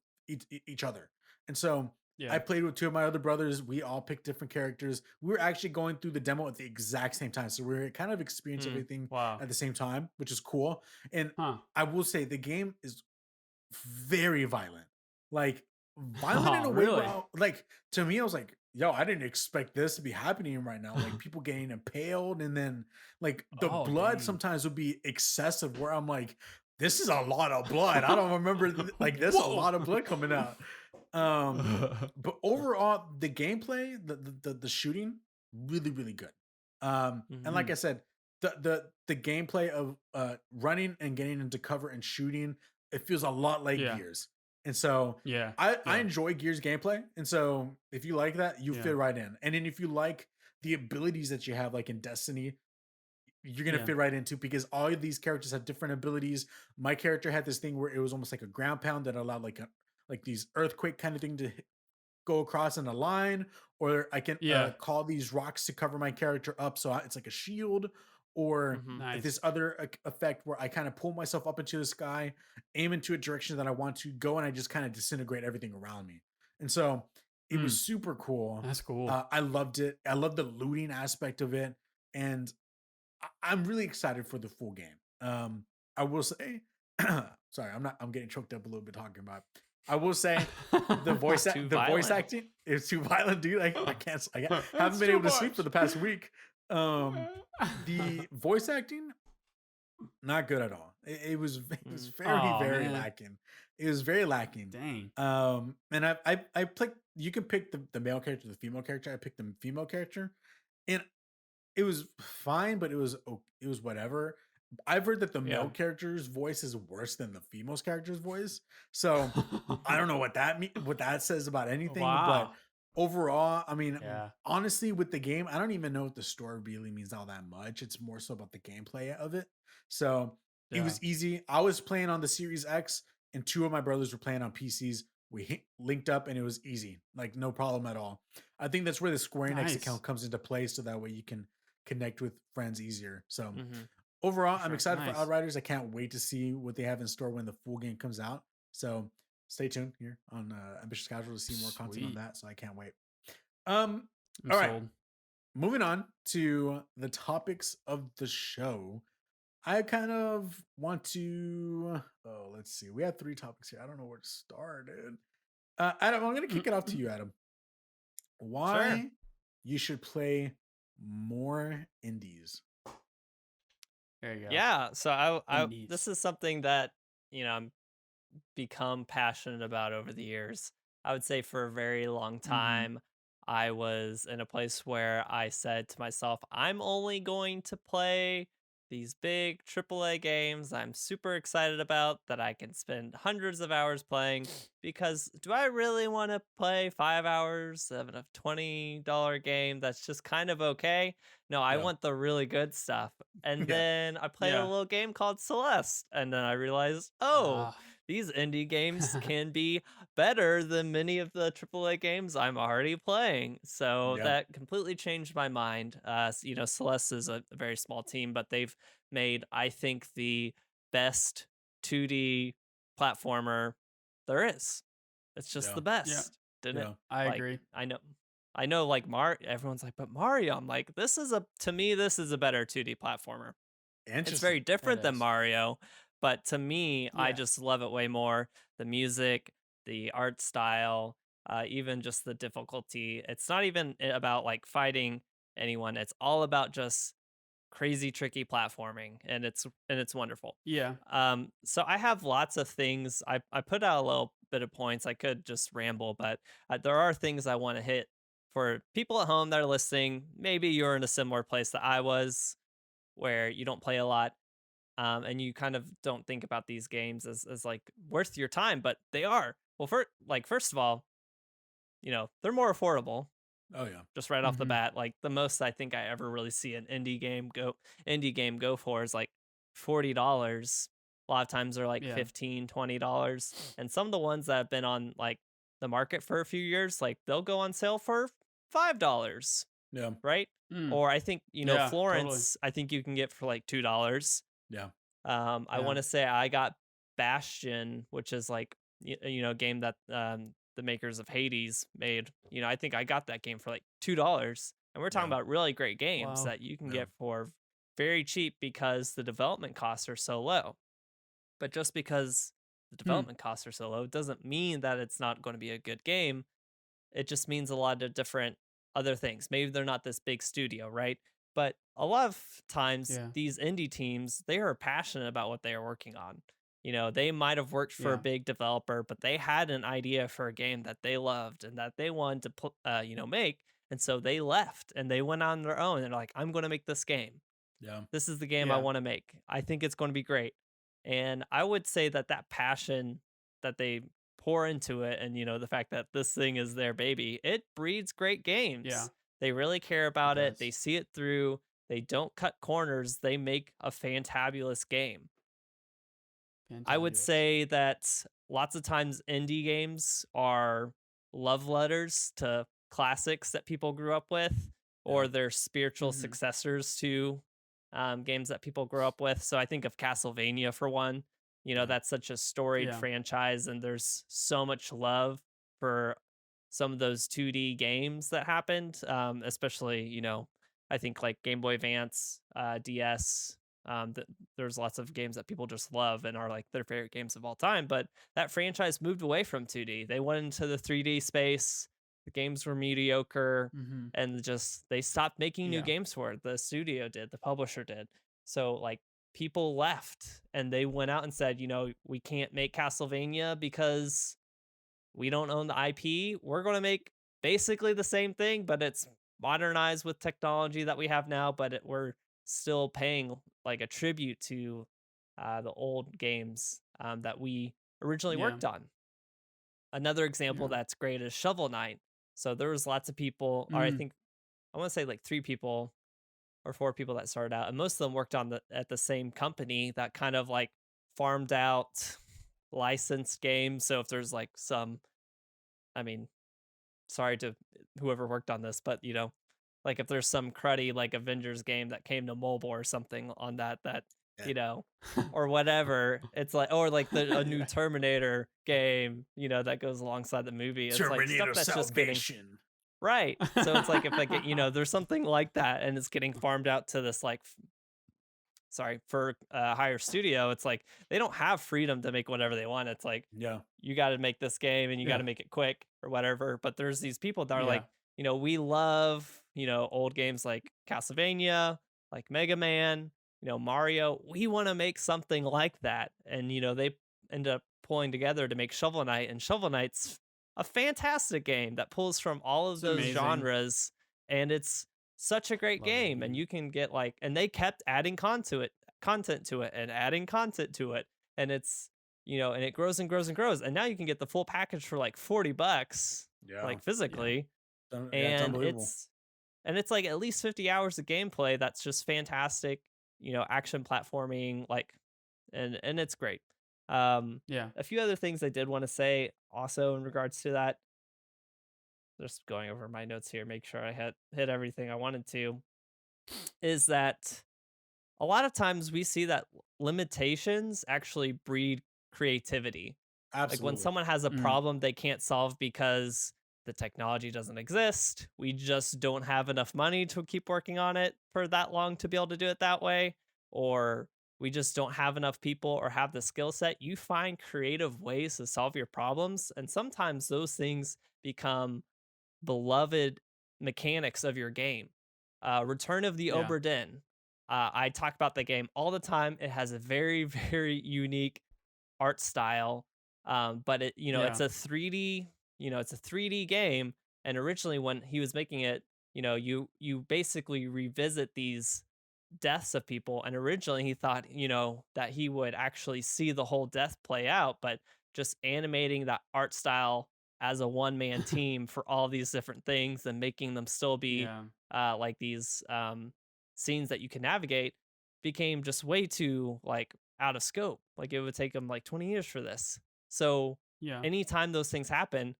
each other. And so I Yeah. played with two of my other brothers. We all picked different characters. We were actually going through the demo at the exact same time, so we are kind of experiencing Mm. everything Wow. at the same time, which is cool. And Huh. I will say the game is very violent. Like violent in Oh, a way where really? like to me I was like, yo, I didn't expect this to be happening right now. Like people getting impaled and then like the Oh, blood dang. sometimes would be excessive where I'm like, this is a lot of blood. I don't remember like this a Whoa. lot of blood coming out. Um but overall the gameplay, the shooting, really, really good. And Hmm. like I Mm. said, the gameplay of running and getting into cover and shooting, it feels a lot like Yeah. Gears. And so Yeah. I Yeah. enjoy Gears gameplay. And so if you like that, you Yeah. fit right in. And then if you like the abilities that you have, like in Destiny, you're gonna Yeah. fit right into because all of these characters have different abilities. My character had this thing where it was almost like a ground pound that allowed like these earthquake kind of thing to go across in a line, or I can Yeah. call these rocks to cover my character up, so it's like a shield, or Hmm. this Nice. other effect where I kind of pull myself up into the sky, aim into a direction that I want to go, and I just kind of disintegrate everything around me. And so it was Mm. super cool. That's cool. I loved it. I love the looting aspect of it, and I'm really excited for the full game. I will say, sorry, I'm getting choked up a little bit talking about it. I will say It's too the voice violent. acting is too violent, dude. I can't haven't It's been too able to sleep for much. the past week. The voice acting, not good at all. It was Mm. very Oh, very man. lacking. It was very lacking. Dang. And I picked. You can pick the male character, the female character. I picked the female character, and it was fine, but it was whatever. I've heard that the Yeah. male character's voice is worse than the female's character's voice. So I don't know what that says about anything, but Wow. overall, I mean, Yeah. honestly, with the game, I don't even know if the story really means all that much. It's more so about the gameplay of it. So it Yeah. was easy. I was playing on the Series X, and two of my brothers were playing on PCs. linked up, and it was easy, like no problem at all. I think that's where the Square Enix Nice. account comes into play, so that way you can connect with friends easier. So Hmm. overall, For I'm sure. excited for Nice. Outriders. I can't wait to see what they have in store when the full game comes out. So stay tuned here on Ambitious Casual to see more content on Sweet. that. So I can't wait. Um, I'm all right, sold. moving on to the topics of the show. I kind of want to. Oh, let's see. We have 3 topics here. I don't know where to start, dude. Adam, I'm going to kick it off to you, Adam. Sure. Why you should play more indies? There you go. Yeah. So I Indies. this is something that I'm become passionate about over the years. I would say for a very long Mm-hmm. time, I was in a place where I said to myself, I'm only going to play these big AAA games I'm super excited about that I can spend hundreds of hours playing. Because do I really want to play 5 hours of a $20 game that's just kind of okay? No, I Yeah. want the really good stuff. And Yeah. then I played a Yeah. little game called Celeste. And then I realized, oh, Ah. these indie games can be better than many of the AAA games I'm already playing. So Yeah. that completely changed my mind. Celeste is a very small team, but they've made, I think, the best 2D platformer there is. It's just Yeah. the Yeah. best. Didn't it? Yeah. I Like, agree. I know, like everyone's like, but Mario. I'm like, to me, this is a better 2D platformer. It's very Interesting. It different than is. Mario, but to me, I Yeah. just love it way more. The music, the art style, even just the difficulty. It's not even about like fighting anyone. It's all about just crazy tricky platforming, and it's wonderful. Yeah. So I have lots of things. I put out a little bit of points. I could just ramble, but there are things I want to hit for people at home that are listening. Maybe you're in a similar place that I was, where you don't play a lot, and you kind of don't think about these games as like worth your time, but they are. Well, first of all, they're more affordable Oh yeah. just right off the Mm-hmm. bat. Like the most I think I ever really see an indie game go for is like $40. A lot of times they're like Yeah. 15, $20. And some of the ones that have been on like the market for a few years, like they'll go on sale for $5, Yeah. right? Mm. Or I think, Yeah. Totally. Florence, I think you can get for like $2. Yeah. I Yeah. want to say I got Bastion, which is like a game that the makers of Hades made. I think I got that game for like $2, and we're talking Yeah. about really great games Wow. that you can Yeah. get for very cheap because the development costs are so low. But just because the Hmm. development costs are so low doesn't mean that it's not going to be a good game. It just means a lot of different other things. Maybe they're not this big studio, right? But a lot of times, Yeah. these indie teams, they are passionate about what they are working on. They might have worked for a Yeah. big developer, but they had an idea for a game that they loved and that they wanted to make. And so they left and they went on their own and they're like, I'm going to make this game. Yeah. This is the game I Yeah. want to make. I think it's going to be great. And I would say that passion that they pour into it, and the fact that this thing is their baby, it breeds great Yeah. games. They really care It about it. They does. see it through. They don't cut corners. They make a fantabulous game. I would Fantabulous. say that lots of times indie games are love letters to classics that people grew up with, Yeah. or they're spiritual Mm-hmm. successors to games that people grew up with. So I think of Castlevania for one. Yeah. That's such a storied Yeah. franchise, and there's so much love for some of those 2D games that happened, especially, I think like Game Boy Advance, DS. There's lots of games that people just love and are like their favorite games of all time. But that franchise moved away from 2D. They went into the 3D space. The games were mediocre, Mm-hmm. and just they stopped making new Yeah. games for it. The studio did, the publisher did. So like people left and they went out and said, we can't make Castlevania because we don't own the IP. We're going to make basically the same thing, but it's modernized with technology that we have now, but we're still paying like a tribute to the old games that we originally Yeah. worked on. Another example Yeah. that's great is Shovel Knight. So there was lots of people, or Mm. I want to say like 3 people or 4 people that started out, and most of them worked on at the same company that kind of like farmed out licensed games. So if there's like some I mean, sorry to whoever worked on this, but like if there's some cruddy like Avengers game that came to mobile or something on that Yeah. you know or whatever, it's like, or like a new Yeah. Terminator game, that goes alongside the movie. It's like stuff Terminator that's just getting Salvation. right. So it's like if I get, there's something like that and it's getting farmed out to this like sorry, for a higher studio, it's like they don't have freedom to make whatever they want. It's like Yeah. you got to make this game and you got Yeah. to make it quick or whatever. But there's these people that are Yeah. like, we love, old games like Castlevania, like Mega Man, Mario. We want to make something like that. And, they end up pulling together to make Shovel Knight. And Shovel Knight's a fantastic game that pulls from all of It's those amazing. genres. And it's such a great Love that game. And game. you can get like, and they kept adding content to it and adding content to it. And it's, and it grows and grows and grows. And now you can get the full package for like $40, Yeah. like physically. Yeah, it's And unbelievable. it's like at least 50 hours of gameplay. That's just fantastic, action platforming, like, and it's great. Yeah. A few other things I did want to say also in regards to that. Just going over my notes here, make sure I hit everything I wanted to, is that a lot of times we see that limitations actually breed creativity. Like when Absolutely. someone has a Mm. problem they can't solve because the technology doesn't exist, we just don't have enough money to keep working on it for that long to be able to do it that way, or we just don't have enough people or have the skill set, you find creative ways to solve your problems. And sometimes those things become beloved mechanics of your game. Return of the Yeah. Obra Dinn. I talk about the game all the time. It has a very, very unique art style, but Yeah. it's a 3D. It's a 3D game. And originally, when he was making it, you basically revisit these deaths of people. And originally, he thought, that he would actually see the whole death play out, but just animating that art style as a one man team for all these different things and making them still be Yeah. like these scenes that you can navigate became just way too like out of scope. Like it would take them like 20 years for this. So Yeah. anytime those things happen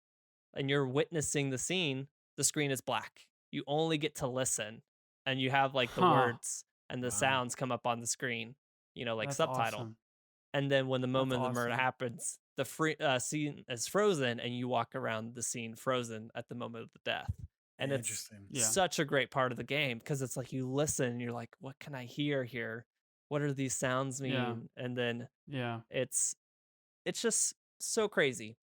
and you're witnessing the scene, the screen is black. You only get to listen and you have like the Huh. words and the Wow. sounds come up on the screen, like That's subtitle. awesome. And then when the That's moment of the murder awesome. happens, the scene is frozen, and you walk around the scene frozen at the moment of the death. And it's Interesting. Yeah. such a great part of the game because it's like you listen and you're like, what can I hear here? What do these sounds Yeah. mean? And then Yeah. it's just so crazy.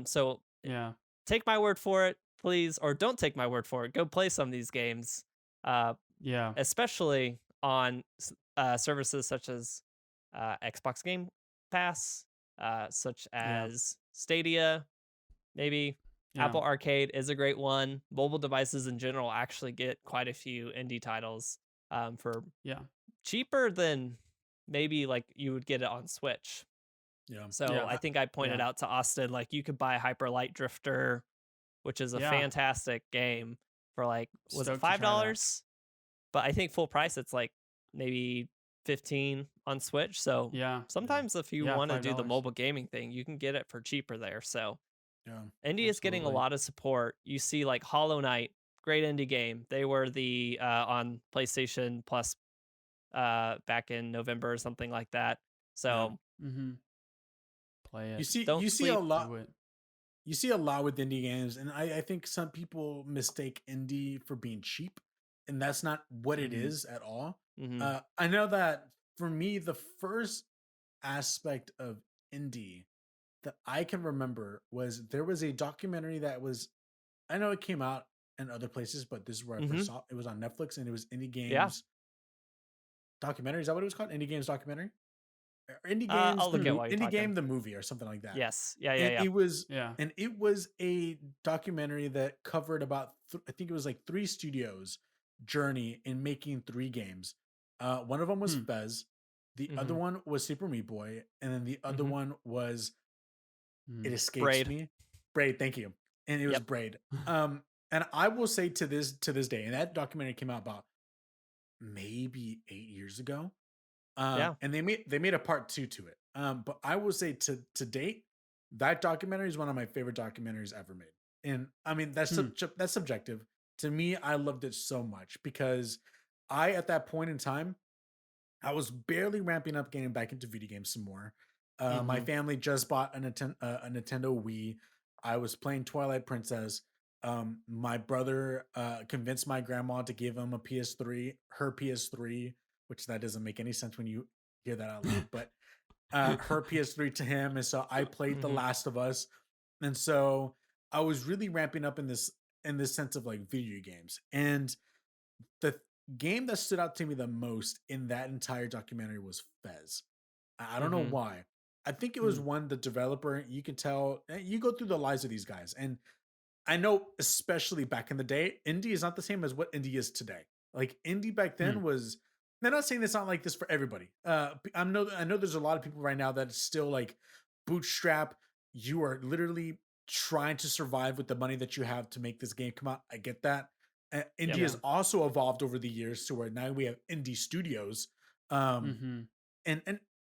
So Yeah. take my word for it, please, or don't take my word for it. Go play some of these games, Yeah. especially on services such as Xbox Game Pass, such Yeah. as Stadia, maybe. Yeah. Apple Arcade is a great one. Mobile devices in general actually get quite a few indie titles for Yeah. cheaper than maybe like you would get it on Switch. Yeah. So Yeah. I think I pointed Yeah. out to Austin, like you could buy Hyper Light Drifter, which is a Yeah. fantastic game for like, was it Stoked to try that. $5? But I think full price it's like maybe 15 on Switch. So Yeah. sometimes if you Yeah. want to do the $5. mobile gaming thing, you can get it for cheaper there. So Yeah. indie is getting a Absolutely. lot of support. You see like Hollow Knight, great indie game. They were the on PlayStation Plus back in November or something like that. So Mm-hmm. Play You it. see, don't you see a sleep. lot. Do it. You see a lot with indie games, and I think some people mistake indie for being cheap, and that's not what it Mhm. is at all. hmm I know that for me, the first aspect of indie that I can remember was there was a documentary that was, I know it came out in other places, but this is where I hmm first saw it. It was on Netflix, and it was Indie Yeah. Games documentary. Is that what it was called? Indie Games documentary? Or Indie Games I'll look at while you're Indie talking. Game the movie or something like that. Yes. Yeah. Yeah. And Yeah. it was Yeah. and it was a documentary that covered about I think it was like three studios journey in making three games. One of them was Hmm. Fez, the other hmm one was Super Meat Boy, and then the other hmm one was, it Mm. escapes Braid. me, Braid. Thank you, and it was Yep. Braid. And I will say to this day, and that documentary came out about maybe 8 years ago. Yeah. And they made a part two to it. But I will say to date, that documentary is one of my favorite documentaries ever made. And I mean, Hmm. that's subjective. To me, I loved it so much because at that point in time, I was barely ramping up getting back into video games some more. My Mm-hmm. family just bought a Nintendo Wii. I was playing Twilight Princess. My brother convinced my grandma to give him a PS3, her PS3, which that doesn't make any sense when you hear that out loud, but her PS3 to him. And so I played The Mm-hmm. Last of Us. And so I was really ramping up in this sense of like video games. And the game that stood out to me the most in that entire documentary was Fez. I don't know Mm-hmm. why. I think it was Hmm. one, the developer, you can tell, you go through the lives of these guys. And I know, especially back in the day, indie is not the same as what indie is today. Like indie back Hmm. then was. They're not saying it's not like this for everybody. I know there's a lot of people right now that is still like bootstrap. You are literally trying to survive with the money that you have to make this game come out. I get that. Indie Yep. Yeah. has also evolved over the years to where now we have indie studios. Um, Mm-hmm. and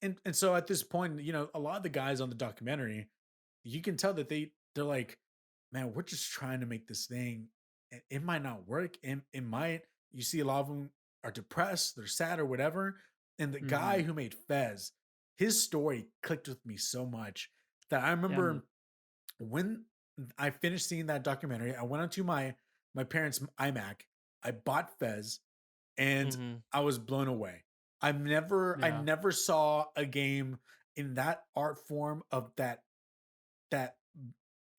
and and so at this point, you know, a lot of the guys on the documentary, you can tell that they're like, man, we're just trying to make this thing. It might not work. It might. You see, a lot of them are depressed, they're sad or whatever. And the Mm-hmm. guy who made Fez, his story clicked with me so much that I Yeah. remember when I finished seeing that documentary, I went onto my parents' iMac, I bought Fez, and Mm-hmm. I was blown away. I Yeah. never saw a game in that art form of that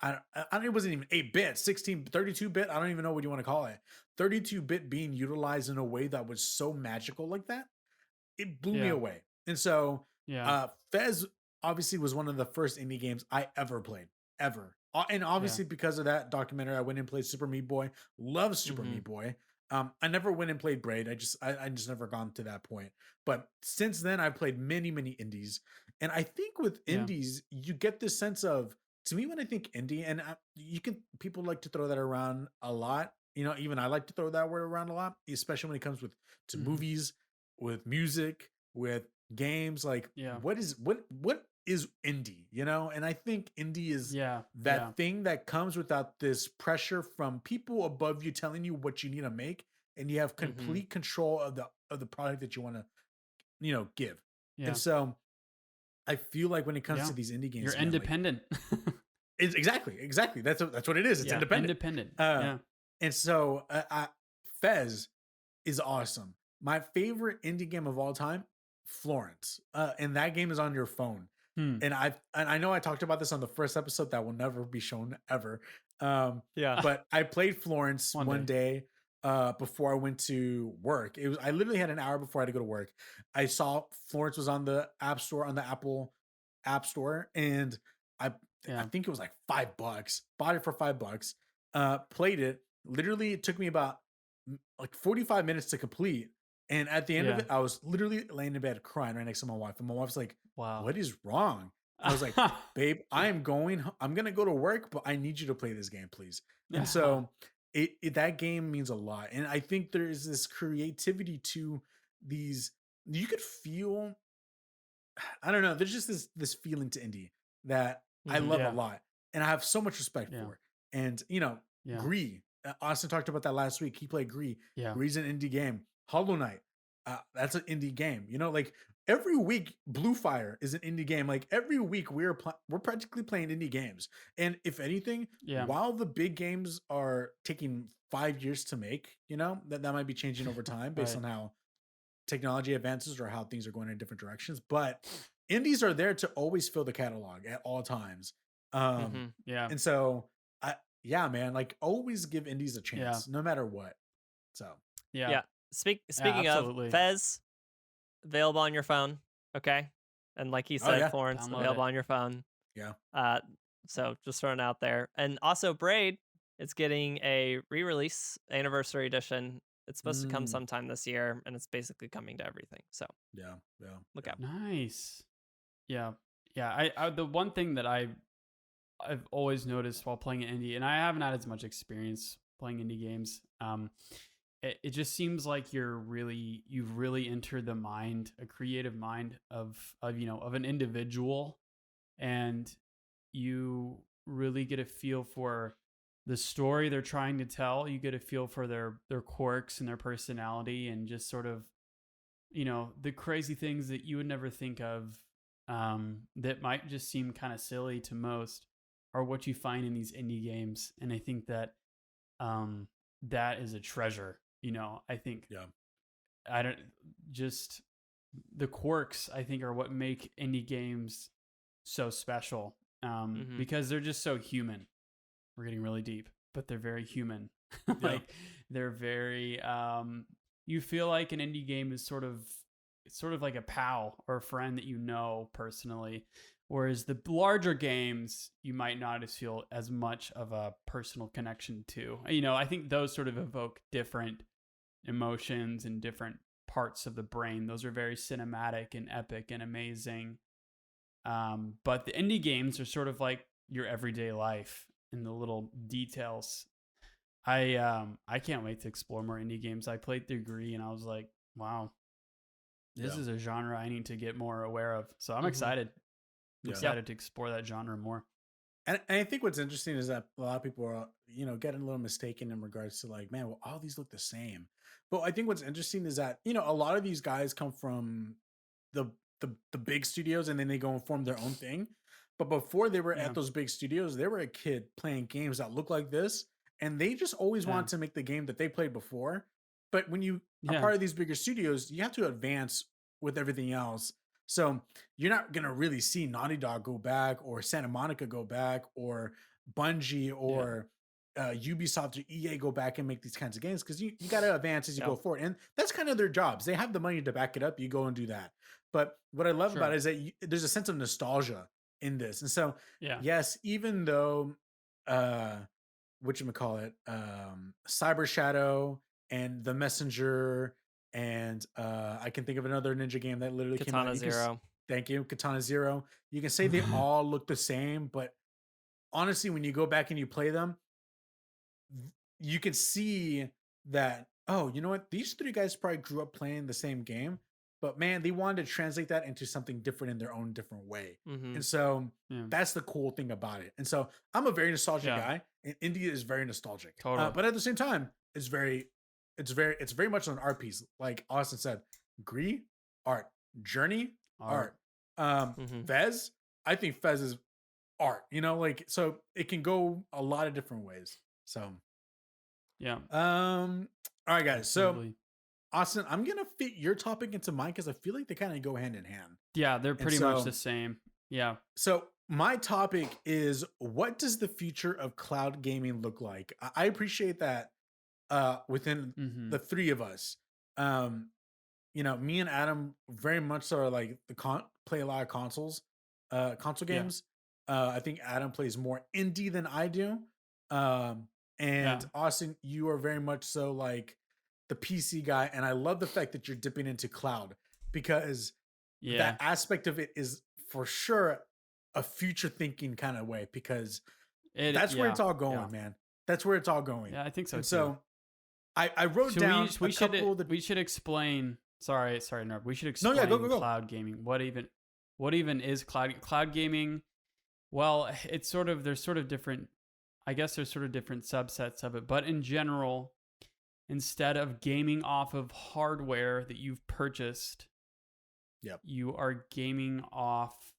I don't it wasn't even 8-bit, 16, 32-bit. I don't even know what you want to call it. 32-bit being utilized in a way that was so magical like that. It blew me Yeah. away. And so Yeah. Fez obviously was one of the first indie games I ever played, ever. And Yeah. obviously because of that documentary, I went and played Super Meat Boy. Love Super Mm-hmm. Meat Boy. I never went and played Braid. I just never gone to that point. But since then, I've played many indies, and I think with Yeah. indies, you get this sense of, to me when I think indie, and you can people like to throw that around a lot. You know, even I like to throw that word around a lot, especially when it comes with to Mm-hmm. movies, with music, with games. Like, Yeah. what is indie? You know, and I think indie is Yeah. Yeah. that thing that comes without this pressure from people above you telling you what you need to make, and you have Mm-hmm. complete control of the product that you want to, you know, give. And Yeah. so I feel like when it comes Yeah. to these indie You're games, man, like independent. it's exactly that's what it is. It's Yeah. independent. Independent. Uh, Yeah. and so Fez is awesome. My favorite indie game of all time, Florence, and that game is on your phone. Hmm. And I know I talked about this on the first episode that will never be shown ever. Um, Yeah. but I played Florence One one day. day before I went to work. It was I literally had an hour before I had to go to work. I saw Florence was on the App Store, on the Apple App Store, and I I Yeah. think it was like $5. Bought it for $5. Played it. Literally, it took me about like 45 minutes to complete. And at the end of Yeah. it, I was literally laying in bed crying right next to my wife. And my wife's like, Wow. "What is wrong?" I was like, "Babe, I'm gonna go to work, but I need you to play this game, please." And so that game means a lot. And I think there is this creativity to these. You could feel, I don't know. There's just this feeling to indie that I Mm-hmm. love a Yeah. lot, and I have so much respect Yeah. for. And you know, Yeah. Gree. Austin talked about that last week. He played Gree. Yeah. Gree's an indie game. Hollow Knight. That's an indie game. You know, like every week, Blue Fire is an indie game. Like every week, we're practically playing indie games. And if anything, Yeah. while the big games are taking 5 years to make, you know, that might be changing over time based Right. on how technology advances or how things are going in different directions. But indies are there to always fill the catalog at all times. Um, Mm-hmm. Yeah. and so yeah, man, like always give indies a Yeah. chance, no matter what. So Yeah. Yeah. Yeah. Speaking of Absolutely. Fez, available on your phone. Okay. And like he oh said, yeah, Florence, Download available it. on your phone. yeah. Uh, so just throwing it out there. And also Braid, it's getting a re-release anniversary edition. It's supposed to come Mm, sometime this year, and it's basically coming to everything. So yeah, yeah, look yeah. out. Nice. Yeah. Yeah. I the one thing that I've always noticed while playing an indie, and I haven't had as much experience playing indie games. It just seems like you've really entered the mind, a creative mind of an individual, and you really get a feel for the story they're trying to tell. You get a feel for their quirks and their personality, and just sort of, the crazy things that you would never think of, that might just seem kind of silly to most, are what you find in these indie games. And I think that that is a treasure. I think Yeah. I don't just the quirks, I think, are what make indie games so special, because they're just so human. We're getting really deep, but they're very human. Yeah. They're very you feel like an indie game is it's sort of like a pal or a friend that personally, whereas the larger games you might not as feel as much of a personal connection to. I think those sort of evoke different emotions and different parts of the brain. Those are very cinematic and epic and amazing. But the indie games are sort of like your everyday life and the little details. I can't wait to explore more indie games. I played through Gree and I was like, wow, this Yeah. is a genre I need to get more aware of. So I'm excited. I'm Yeah. excited to explore that genre more. And I think what's interesting is that a lot of people are, getting a little mistaken in regards to like, man, well, all these look the same. But I think what's interesting is that, a lot of these guys come from the the big studios and then they go and form their own thing. But before they were Yeah. at those big studios, they were a kid playing games that look like this. And they just always Yeah. wanted to make the game that they played before. But when you are Yeah. part of these bigger studios, you have to advance with everything else. So you're not gonna really see Naughty Dog go back or Santa Monica go back or Bungie or Ubisoft or EA go back and make these kinds of games because you got to advance as you Yeah. go forward. And that's kind of their jobs. They have the money to back it up. You go and do that. But what I love about it is that there's a sense of nostalgia in this. And so, Yeah. yes, even though, whatchamacallit, Cyber Shadow and The Messenger and I can think of another ninja game that literally came out. Katana Zero. Thank you, Katana Zero. You can say they all look the same, but honestly, when you go back and you play them, you can see that, oh, you know what? These three guys probably grew up playing the same game, but man, they wanted to translate that into something different in their own different way. Mm-hmm. And so Yeah. that's the cool thing about it. And so I'm a very nostalgic Yeah. guy, and India is very nostalgic. Totally. But at the same time, it's very much an art piece. Like Austin said, Gree, art, Journey, art. Fez, I think Fez is art, like, so it can go a lot of different ways. So Yeah. all right, guys. So Absolutely. Austin, I'm gonna fit your topic into mine because I feel like they kind of go hand in hand. Yeah, they're pretty so- much the same. Yeah. So my topic is, what does the future of cloud gaming look like? I appreciate that within Mhm. the three of us. Me and Adam very much so are like play a lot of console Yeah. games. I think Adam plays more indie than I do. And Yeah. Austin, you are very much so like the PC guy, and I love the fact that you're dipping into cloud because Yeah. that aspect of it is for sure a future thinking kind of way, because that's where it's all going, yeah. man. That's where it's all going. Yeah, I think so And too. so I wrote down a couple of the. We should explain. Sorry, Nerv. We should No, explain yeah, go. cloud gaming. What even is cloud gaming? Well, it's sort of there's sort of different. I guess there's sort of different subsets of it, but in general, instead of gaming off of hardware that you've purchased, Yep. you are gaming off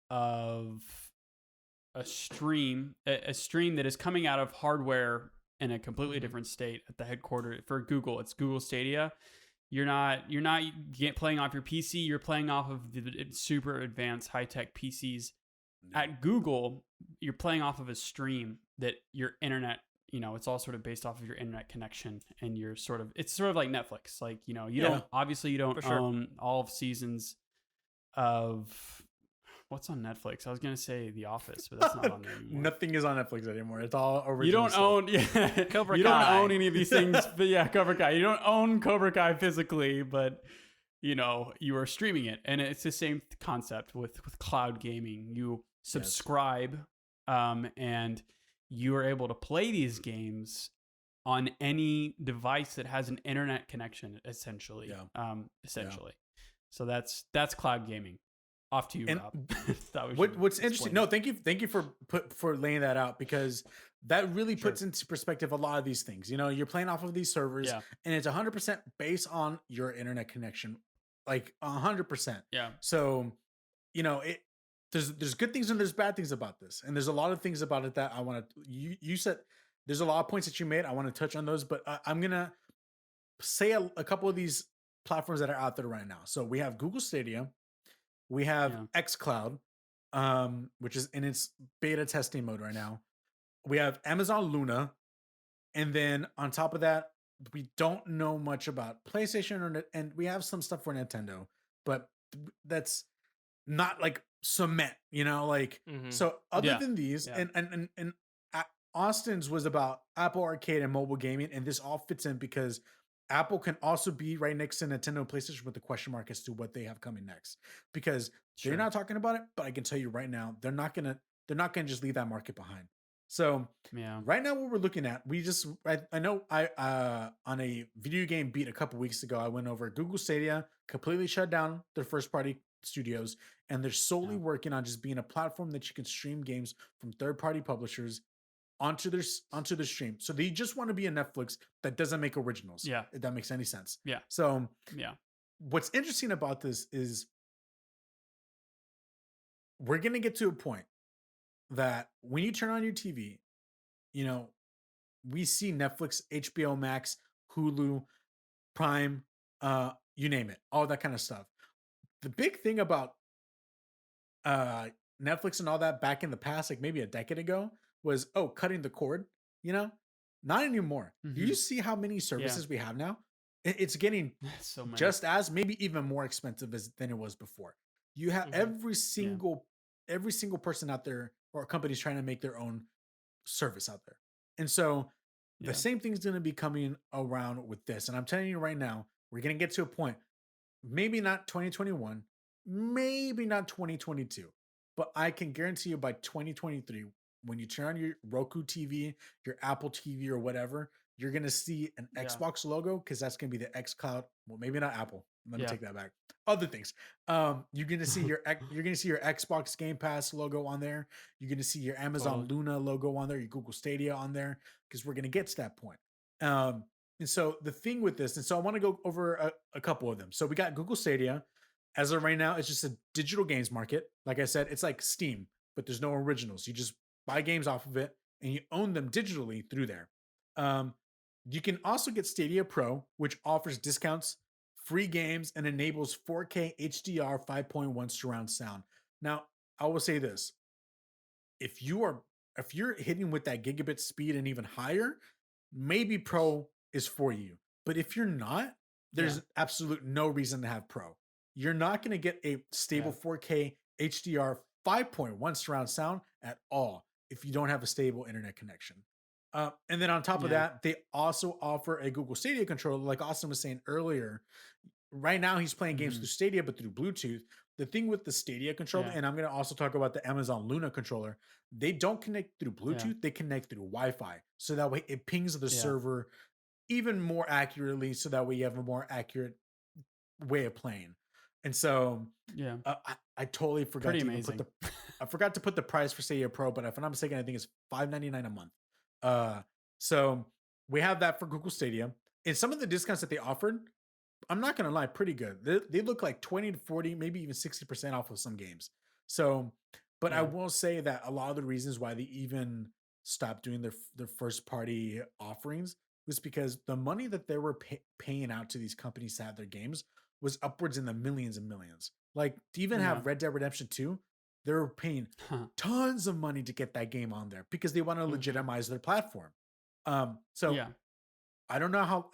of a stream that is coming out of hardware in a completely different state at the headquarters. For Google, it's Google Stadia. You're not playing off your PC. You're playing off of the super advanced high-tech PCs. At Google, you're playing off of a stream that your internet, it's all sort of based off of your internet connection, and it's sort of like Netflix. Like, you don't For sure. own all of seasons of what's on Netflix. I was going to say The Office, but that's not on there anymore. Nothing is on Netflix anymore. It's all original. You don't stuff. own Cobra you don't Kai. own any of these things. But yeah, Cobra Kai. You don't own Cobra Kai physically, but you are streaming it, and it's the same concept with cloud gaming. You subscribe, and you are able to play these games on any device that has an internet connection, essentially. Yeah. Essentially. So that's cloud gaming. Off to you, And Rob. Thought we should what's explain interesting? No, it. thank you for laying that out, because that really Sure. puts into perspective a lot of these things. You know, you're playing off of these servers, Yeah. and it's 100% based on your internet connection, like 100%. Yeah. So, you know, there's good things and there's bad things about this, and there's a lot of things about it that I want to. You said there's a lot of points that you made. I want to touch on those, but I'm gonna say a couple of these platforms that are out there right now. So we have Google Stadia, we have Yeah. xCloud, which is in its beta testing mode right now. We have Amazon Luna, and then on top of that, we don't know much about PlayStation and we have some stuff for Nintendo, but that's not like cement, you know, like. Hmm. So other Yeah. than these, Yeah. and Austin's was about Apple Arcade and mobile gaming, and this all fits in because Apple can also be right next to Nintendo and PlayStation with the question mark as to what they have coming next, because they're Sure. not talking about it, but I can tell you right now, they're not gonna just leave that market behind. So Yeah. right now, what we're looking at, I know I on a video game beat a couple weeks ago, I went over Google Stadia, completely shut down their first party studios, and they're solely Yeah. working on just being a platform that you can stream games from third party publishers onto their stream. So they just want to be a Netflix that doesn't make originals, Yeah. if that makes any sense. Yeah. So Yeah. what's interesting about this is we're gonna get to a point that when you turn on your TV, you know, we see Netflix, HBO Max, Hulu, Prime, you name it, all that kind of stuff. The big thing about uh Netflix and all that back in the past, like maybe a decade ago, was cutting the cord, you know? Not anymore. Do you Hmm. see how many Yeah. services we have now? It's getting So many. just as maybe even more expensive than it was before. You have Hmm. Yeah. every single person out there or companies trying to make their own service out there. And so the Yeah. same thing's going to be coming around with this. And I'm telling you right now, we're going to get to a point, maybe not 2021, maybe not 2022, but I can guarantee you by 2023, when you turn on your Roku TV, your Apple TV, or whatever, you're gonna see an Yeah. Xbox logo because that's gonna be the X Cloud. Well, maybe not Apple. Let me Yeah. take that back. Other things. You're gonna see your Xbox Game Pass logo on there. You're gonna see your Amazon Totally. Luna logo on there, your Google Stadia on there, because we're gonna get to that point. Um, and so the thing with this, and so I want to go over a couple of them. So we got Google Stadia. As of right now, it's just a digital games market. Like I said, it's like Steam, but there's no originals. You just buy games off of it and you own them digitally through there. Um, you can also get Stadia Pro, which offers discounts, free games, and enables 4K HDR 5.1 surround sound. Now, I will say this: if you are if you're hitting with that gigabit speed and even higher, maybe Pro is for you. But if you're not, Yeah. there's absolute no reason to have Pro. You're not going to get a stable Yeah. 4K HDR 5.1 surround sound at all if you don't have a stable internet connection. And then on top of Yeah. that, they also offer a Google Stadia controller, like Austin was saying earlier. Right now, he's playing games Hmm. through Stadia, but through Bluetooth. The thing with the Stadia controller, Yeah. and I'm going to also talk about the Amazon Luna controller, they don't connect through Yeah. Bluetooth, they connect through Wi-Fi. So that way it pings the Yeah. server even more accurately, so that way you have a more accurate way of playing. And so Yeah. I totally forgot Pretty to even put amazing. I forgot to put the price for Stadia Pro, but if I'm not mistaken, I think it's $5.99 a month. Uh, so we have that for Google Stadia. And some of the discounts that they offered, I'm not gonna lie, pretty good. They look like 20 to 40, maybe even 60% off of some games. So, but I Yeah. will say that a lot of the reasons why they even stopped doing their first party offerings was because the money that they were paying out to these companies to have their games was upwards in the millions and millions. Like to even Yeah. have Red Dead Redemption 2, they were paying tons of money to get that game on there because they want to Hmm. legitimize their platform. So Yeah. I don't know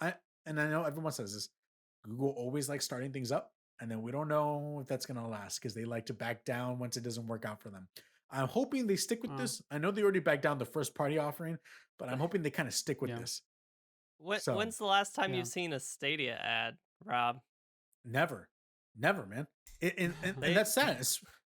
and I know everyone says this. Google always likes starting things up, and then we don't know if that's going to last because they like to back down once it doesn't work out for them. I'm hoping they stick with Uh, this. I know they already backed down the first party offering, but I'm hoping they kind of stick with yeah. this. When, So when's the last time Yeah. you've seen a Stadia ad, Rob? never, never, man. And They, that's sad,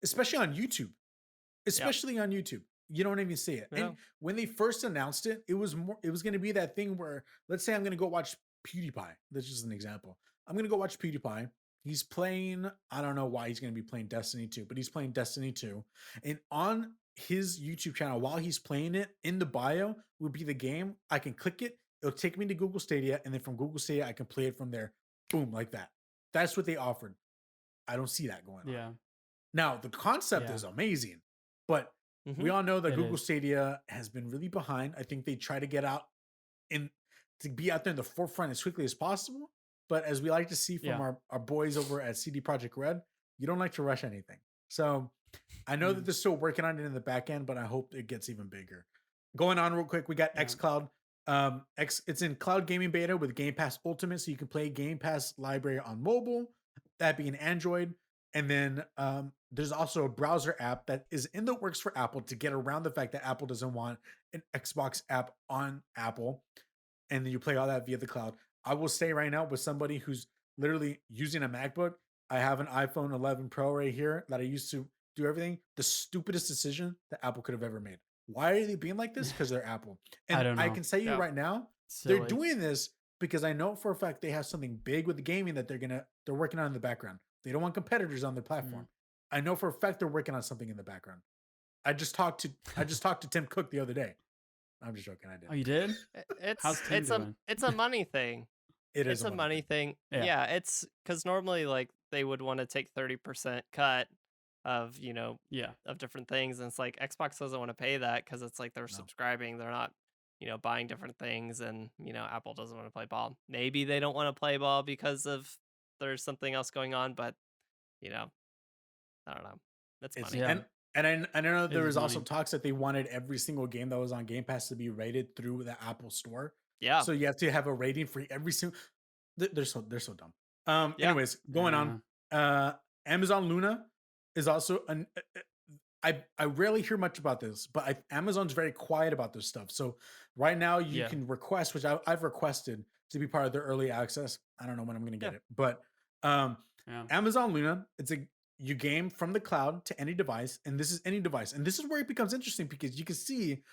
especially on YouTube. yep, Especially on YouTube. You don't even see it. yeah, And when they first announced it, it was going to be that thing where, let's say I'm going to go watch PewDiePie. That's just an example. I'm going to go watch PewDiePie. He's playing, I don't know why he's going to be playing Destiny 2, but he's playing Destiny 2. And on his YouTube channel, while he's playing it, in the bio will be the game. I can click it, it'll take me to Google Stadia, and then from Google Stadia, I can play it from there. Boom, like that. That's what they offered. I don't see that going on. Yeah. Now, the concept Yeah. is amazing, but we Hmm. all know that It Google is. Stadia has been really behind. I think they try to get out in to be out there in the forefront as quickly as possible. But as we like to see from Yeah. our boys over at CD Projekt Red, you don't like to rush anything. So I know that Mm. they're still working on it in the back end, but I hope it gets even bigger. Going on real quick, we got Yeah. xCloud. It's in cloud gaming beta with Game Pass Ultimate, so you can play Game Pass library on mobile, that being Android. And then there's also a browser app that is in the works for Apple to get around the fact that Apple doesn't want an Xbox app on Apple, and then you play all that via the cloud. I will say right now, with somebody who's literally using a MacBook, I have an iPhone 11 Pro right here that I used to do everything. The stupidest decision that Apple could have ever made. Why are they being like this? Because they're Apple. I And don't I know. can tell you Yeah. right now, they're Silly. doing this because I know for a fact they have something big with the gaming that they're working on in the background. They don't want competitors on their Mm. platform. I know for a fact they're working on something in the background. I just talked to Tim Cook the other day. I'm just joking. I Oh, did. you did? How's Tim It's a doing? money thing. It is It's a a money money thing. thing. Yeah. Yeah, it's because normally like they would want to take 30% cut of Yeah. of different things, and it's like Xbox doesn't want to pay that because it's like they're No. subscribing, they're not buying different things, and Apple doesn't want to play ball. Maybe they don't want to play ball because of there's something else going on, but you know I don't know. That's It's money. Yeah. and I know It there is was also money. talks that they wanted every single game that was on Game Pass to be rated through the Apple Store. Yeah, So you have to have a rating for every single. They're so dumb. yeah. Anyways, going on. Yeah. Uh, Amazon Luna is also an. I rarely hear much about this, but Amazon's very quiet about this stuff. So right now you Yeah. can request, which I've requested to be part of their early access. I don't know when I'm going to Yeah. get it, but um, Yeah. Amazon Luna, you game from the cloud to any device, and this is any device, and this is where it becomes interesting because you can see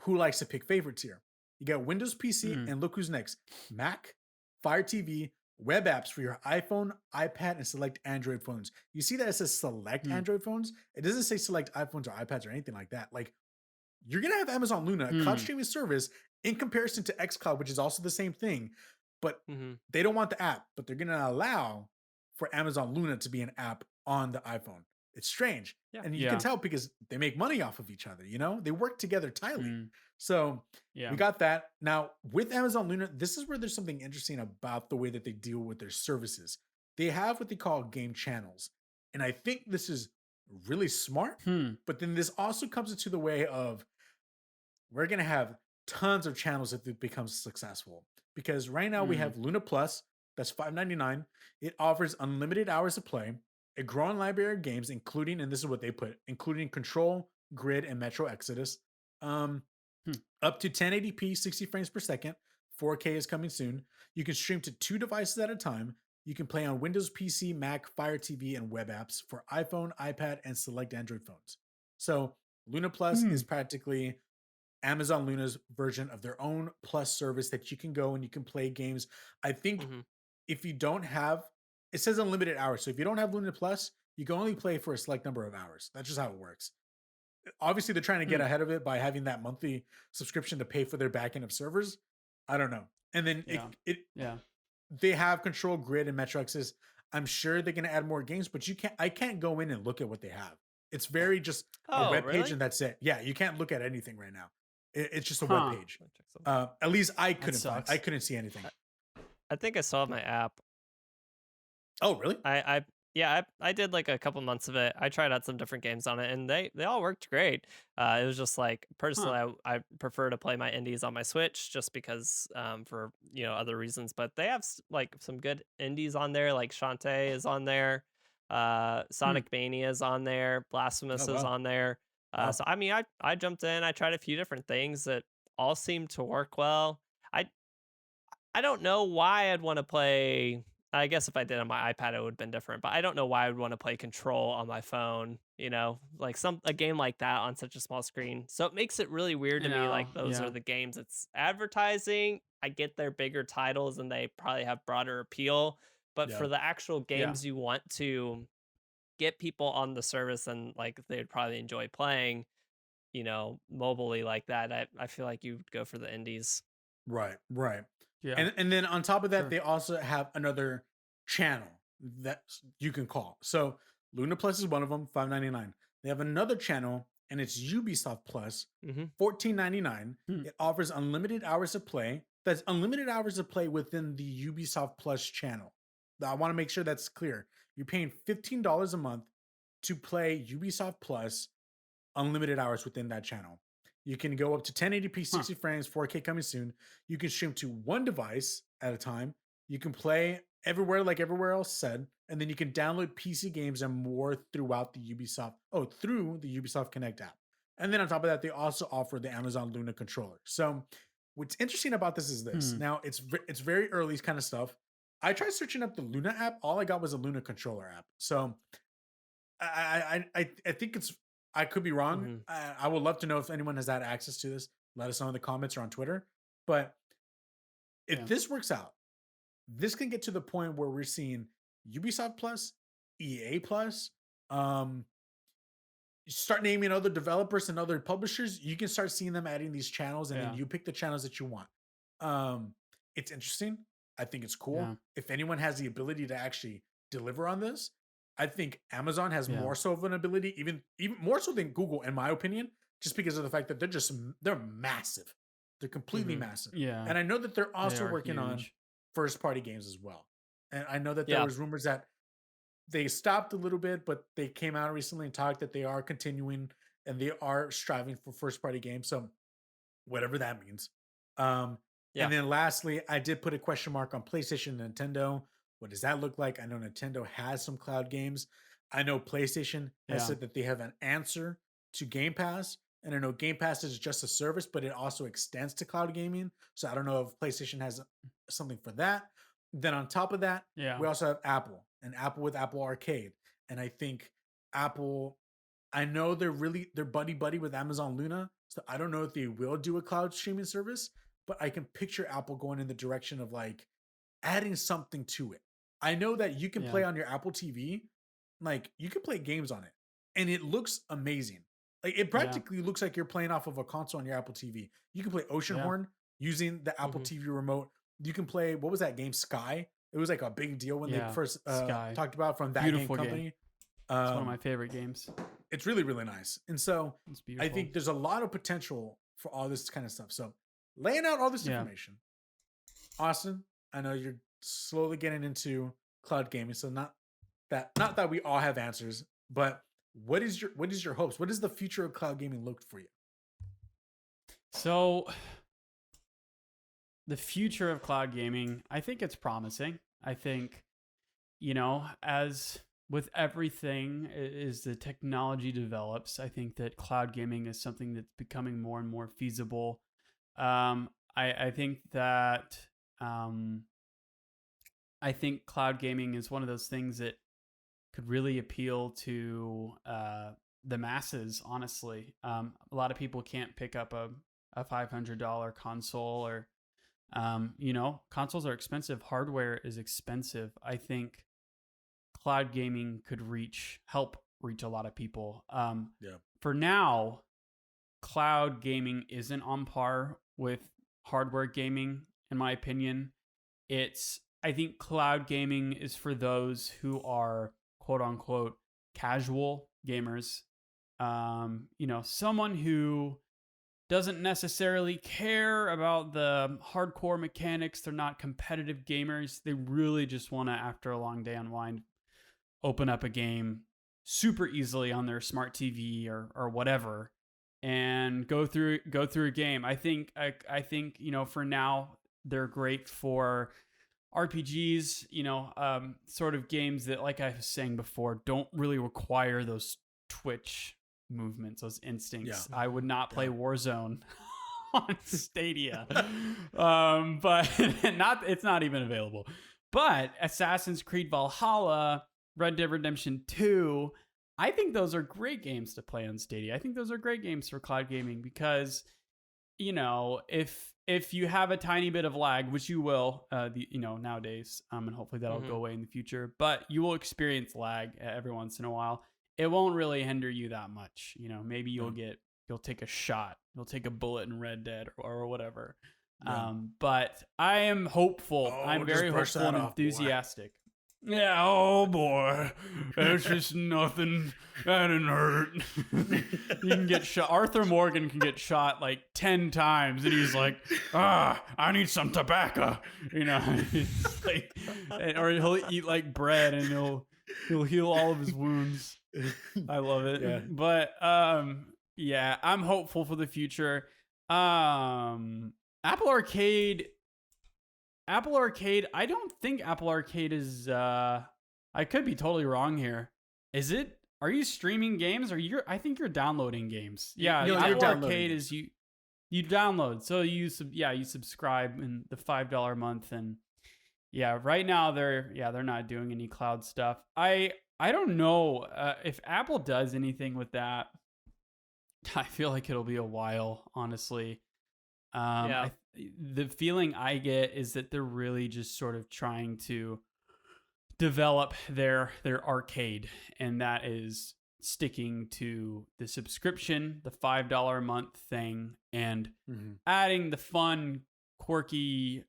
who likes to pick favorites here. You got Windows PC, Mm. and look who's next: Mac, Fire TV, web apps for your iPhone, iPad, and select Android phones. You see that it says select Mm. Android phones. It doesn't say select iPhones or iPads or anything like that. Like, you're gonna have Amazon Luna, a cloud Mm. streaming service, in comparison to xCloud, which is also the same thing, but Hmm. they don't want the app, but they're gonna allow for Amazon Luna to be an app on the iPhone. It's strange. Yeah. And you can Yeah. tell because they make money off of each other, they work together tightly. Mm. So Yeah. we got that. Now, with Amazon Luna, this is where there's something interesting about the way that they deal with their services. They have what they call game channels. And I think this is really smart. Hmm. But then this also comes into the way of we're going to have tons of channels if it becomes successful. Because right now we Mm. have Luna Plus, that's $5.99. It offers unlimited hours of play, a growing library of games, including, and this is what they put, including Control, Grid, and Metro Exodus. Um, Hmm. Up to 1080p, 60 frames per second. 4K is coming soon. You can stream to 2 devices at a time. You can play on Windows PC, Mac, Fire TV, and web apps for iPhone, iPad, and select Android phones. So Luna Plus Hmm. is practically Amazon Luna's version of their own Plus service that you can go and you can play games. I think Hmm. if you don't have, it says unlimited hours. So if you don't have Luna Plus, you can only play for a select number of hours. That's just how it works. Obviously, they're trying to get Hmm. ahead of it by having that monthly subscription to pay for their backend of servers. I don't know. And then Yeah. Yeah. they have Control, Grid, and Metro Exodus. I'm sure they're going to add more games, but I can't go in and look at what they have. It's very just a Oh, web page really? and that's it. Yeah, you can't look at anything right now. It's just a web Huh. page. Let me check something. At least I That couldn't sucks. I couldn't see anything. I think I still have my app. Oh, really? I did like a couple months of it. I tried out some different games on it, and they all worked great. It was just like personally, I prefer to play my indies on my Switch just because for other reasons. But they have like some good indies on there, like Shantae is on there, Hmm. Sonic Mania is on there, Blasphemous Oh, is wow. on there. Wow. So I mean, I jumped in, I tried a few different things that all seemed to work well. I I don't know why I'd want to play. I guess if I did on my iPad, it would have been different. But I don't know why I would want to play Control on my phone. Like a game like that on such a small screen. So it makes it really weird You to me. know. Like those are Yeah. the games it's advertising. I get their bigger titles and they probably have broader appeal. But Yeah. for the actual Yeah. games you want to get people on the service and like they'd probably enjoy playing, mobilely like that, I feel like you'd go for the indies. Right, right. Yeah. And then on top of that, Sure. they also have another channel that you can call. So Luna Plus is one of them, $5.99. They have another channel, and it's Ubisoft Plus, Mm-hmm. $14.99. Hmm. It offers unlimited hours of play. That's unlimited hours of play within the Ubisoft Plus channel. Now, I want to make sure that's clear. You're paying $15 a month to play Ubisoft Plus unlimited hours within that channel. You can go up to 1080p, 60 frames, 4K coming soon. You can stream to one device at a time. You can play everywhere, like everywhere else said, and then you can download PC games and more throughout the through the Ubisoft Connect app. And then on top of that, they also offer the Amazon Luna controller. So what's interesting about this is this. Hmm. Now it's very early kind of stuff. I tried searching up the Luna app. All I got was a Luna controller app. So I think it's I could be wrong. Mm-hmm. I would love to know if anyone has had access to this. Let us know in the comments or on Twitter. But if Yeah. this works out, this can get to the point where we're seeing Ubisoft Plus, EA Plus, you start naming other developers and other publishers. You can start seeing them adding these channels, and Yeah. then you pick the channels that you want. It's interesting. I think it's cool. Yeah. If anyone has the ability to actually deliver on this, I think Amazon has Yeah. more so of an ability, even more so than Google, in my opinion, just because of the fact that they're massive. They're completely Mhm. massive. Yeah. And I know that they're They also are working on huge. first party games as well. And I know that there Yeah. was rumors that they stopped a little bit, but they came out recently and talked that they are continuing and they are striving for first party games. So whatever that means. Um, Yeah. and then lastly, I did put a question mark on PlayStation and Nintendo. What does that look like? I know Nintendo has some cloud games. I know PlayStation has Yeah. said that they have an answer to Game Pass. And I know Game Pass is just a service, but it also extends to cloud gaming. So I don't know if PlayStation has something for that. Then on top of that, Yeah. we also have Apple and Apple with Apple Arcade. And I think Apple, I know they're buddy buddy with Amazon Luna. So I don't know if they will do a cloud streaming service, but I can picture Apple going in the direction of like adding something to it. I know that you can Yeah. play on your Apple TV, like you can play games on it, and it looks amazing. Like it Yeah. practically looks like you're playing off of a console on your Apple TV. You can play Oceanhorn using the Apple Mhm. TV remote. You can play what was that game Sky? It was like a big deal when they Yeah. first Sky. talked about from that Beautiful game game. company. It's one of my favorite games. It's really really nice, and so It's beautiful. I think there's a lot of potential for all this kind of stuff. So laying out all this Yeah. information, Austin, I know you're slowly getting into cloud gaming, so not that we all have answers, but what is your hopes? What does the future of cloud gaming look for you? So the future of cloud gaming, I think it's promising. I think, as with everything, as the technology develops, I think that cloud gaming is something that's becoming more and more feasible. I think that I think cloud gaming is one of those things that could really appeal to the masses. Honestly, a lot of people can't pick up a $500 console, or consoles are expensive. Hardware is expensive. I think cloud gaming could help reach a lot of people. Yeah. For now, cloud gaming isn't on par with hardware gaming, in my opinion. I think cloud gaming is for those who are quote unquote casual gamers. Someone who doesn't necessarily care about the hardcore mechanics. They're not competitive gamers. They really just want to, after a long day, unwind, open up a game super easily on their smart TV or whatever, and go through a game. I think for now they're great for RPGs, sort of games that, like I was saying before, don't really require those twitch movements, those instincts. Yeah. I would not play Yeah. Warzone on Stadia, but it's not even available. But Assassin's Creed Valhalla, Red Dead Redemption 2, I think those are great games to play on Stadia. I think those are great games for cloud gaming because if you have a tiny bit of lag, which you will, nowadays, and hopefully that'll go Mhm. away in the future, but you will experience lag every once in a while. It won't really hinder you that much. Maybe Yeah. you'll take a shot, you'll take a bullet in Red Dead or whatever. Yeah. But I am hopeful. Oh, I'm just very brush hopeful that and off, boy. enthusiastic. Yeah, oh boy. It's just nothing. That didn't hurt. You can get shot. Arthur Morgan can get shot like 10 times, and he's like, I need some tobacco. It's like, or he'll eat like bread and he'll heal all of his wounds. I love it. Yeah. But yeah, I'm hopeful for the future. Apple Arcade, I don't think Apple Arcade is I could be totally wrong here. Is it? Are you streaming games or I think you're downloading games. Yeah, You're Apple downloading Arcade games. is you download. So you subscribe in the $5 a month, and yeah, right now they're not doing any cloud stuff. I don't know if Apple does anything with that. I feel like it'll be a while, honestly. Yeah. The feeling I get is that they're really just sort of trying to develop their arcade, and that is sticking to the subscription, the $5 a month thing, and adding the fun, quirky,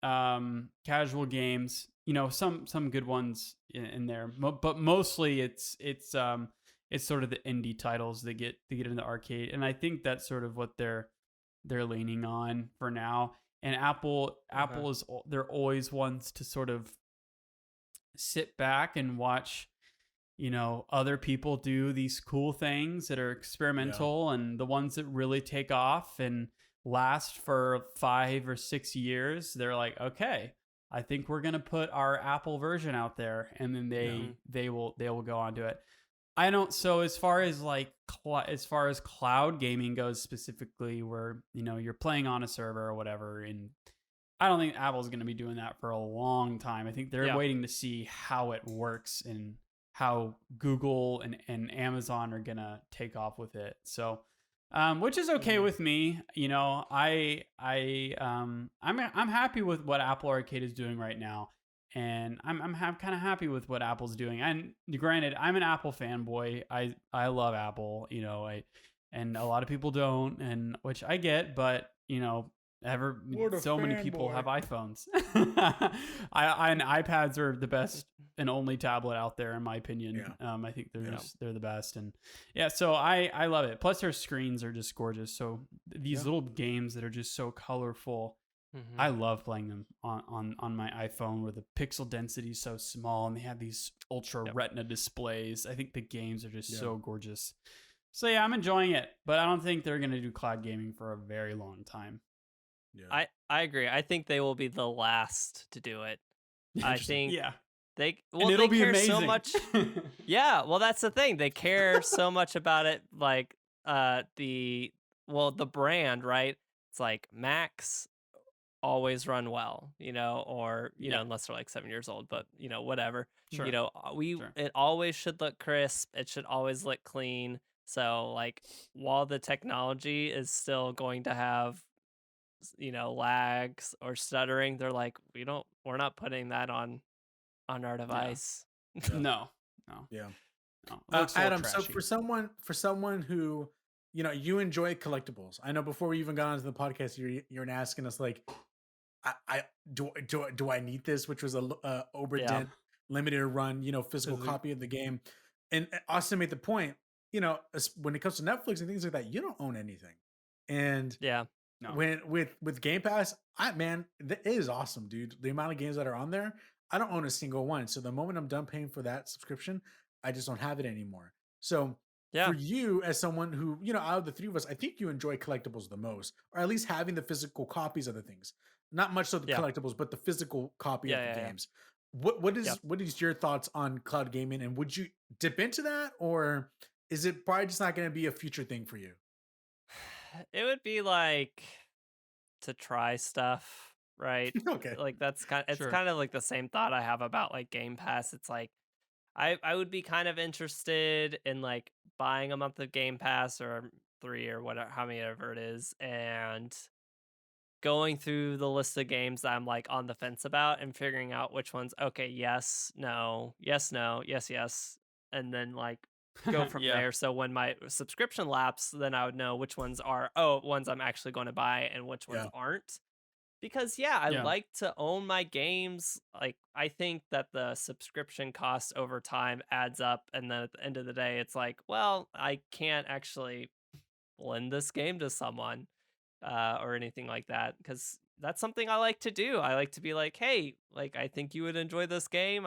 casual games. Some good ones in there, but mostly it's sort of the indie titles that get in the arcade, and I think that's sort of what they're leaning on for now. And Apple is they're always ones to sort of sit back and watch other people do these cool things that are experimental, and the ones that really take off and last for 5 or 6 years, they're like, okay, I think we're gonna put our Apple version out there, and then they will go on to it. I don't. So as far as cloud gaming goes specifically, where you're playing on a server or whatever, and I don't think Apple's going to be doing that for a long time. I think they're waiting to see how it works and how Google and Amazon are going to take off with it. So, which is okay with me. I'm happy with what Apple Arcade is doing right now. And I'm kind of happy with what Apple's doing. And granted, I'm an Apple fanboy. I love Apple, and a lot of people don't, and which I get, but so many people have iPhones. And iPads are the best and only tablet out there, in my opinion. I think they're the best, and so I love it. Plus, their screens are just gorgeous. So these little games that are just so colorful. I love playing them on my iPhone, where the pixel density is so small and they have these ultra retina displays. I think the games are just so gorgeous. So yeah, I'm enjoying it, but I don't think they're going to do cloud gaming for a very long time. Yeah. I agree. I think they will be the last to do it. I think they it'll be care amazing. so much. Yeah, well, that's the thing. They care so much about it, like the brand, right? It's like Macs always run well, or unless they're like 7 years old, but whatever. Sure. It always should look crisp. It should always look clean. So like, while the technology is still going to have lags or stuttering, they're like, we're not putting that on our device. No. Yeah. No. Adam, so for someone who you enjoy collectibles, I know before we even got onto the podcast, you're asking us like, I do I need this, which was a Oberdent limited run physical copy of the game. And Austin made the point, when it comes to Netflix and things like that, you don't own anything. And when with Game Pass, it is awesome, dude. The amount of games that are on there, I don't own a single one. So the moment I'm done paying for that subscription, I just don't have it anymore. So for you, as someone who, out of the three of us, I think you enjoy collectibles the most, or at least having the physical copies of the things. Not much so the collectibles, but the physical copy of the games. What is your thoughts on cloud gaming, and would you dip into that, or is it probably just not going to be a future thing for you? It would be like to try stuff, right? Okay. Like it's kind of like the same thought I have about like Game Pass. It's like I would be kind of interested in like buying a month of Game Pass, or 3 or whatever, how many ever it is, and going through the list of games that I'm like on the fence about and figuring out which ones, okay, yes, no, yes, no, yes, yes, and then like go from Yeah. there. So when my subscription lapse, then I would know which ones are ones I'm actually going to buy and which ones Yeah. aren't. Because yeah, I Yeah. like to own my games. Like I think that the subscription cost over time adds up, and then at the end of the day, it's like, well, I can't actually lend this game to someone or anything like that because that's something I like to do. I like to be like, hey, like I think you would enjoy this game.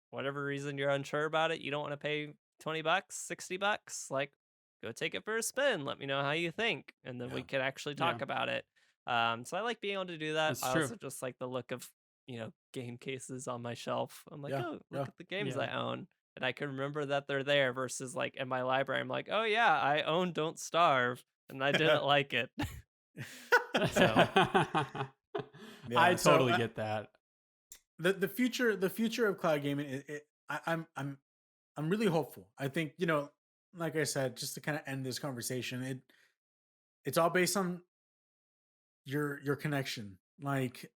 Whatever reason you're unsure about it, you don't want to pay $20, $60, like go take it for a spin. Let me know how you think, and then we Yeah. could actually Yeah. talk about it. So I like being able to do that. It's I true. also just like the look of game cases on my shelf. I'm like, Yeah. oh, Yeah. look at the games Yeah. I own. And I can remember that they're there versus like in my library. I'm like, oh yeah, I own Don't Starve and I didn't like it. So I Yeah. So totally get that. the future of cloud gaming, I'm really hopeful. I think, like I said, just to kind of end this conversation, it's all based on your connection. Like,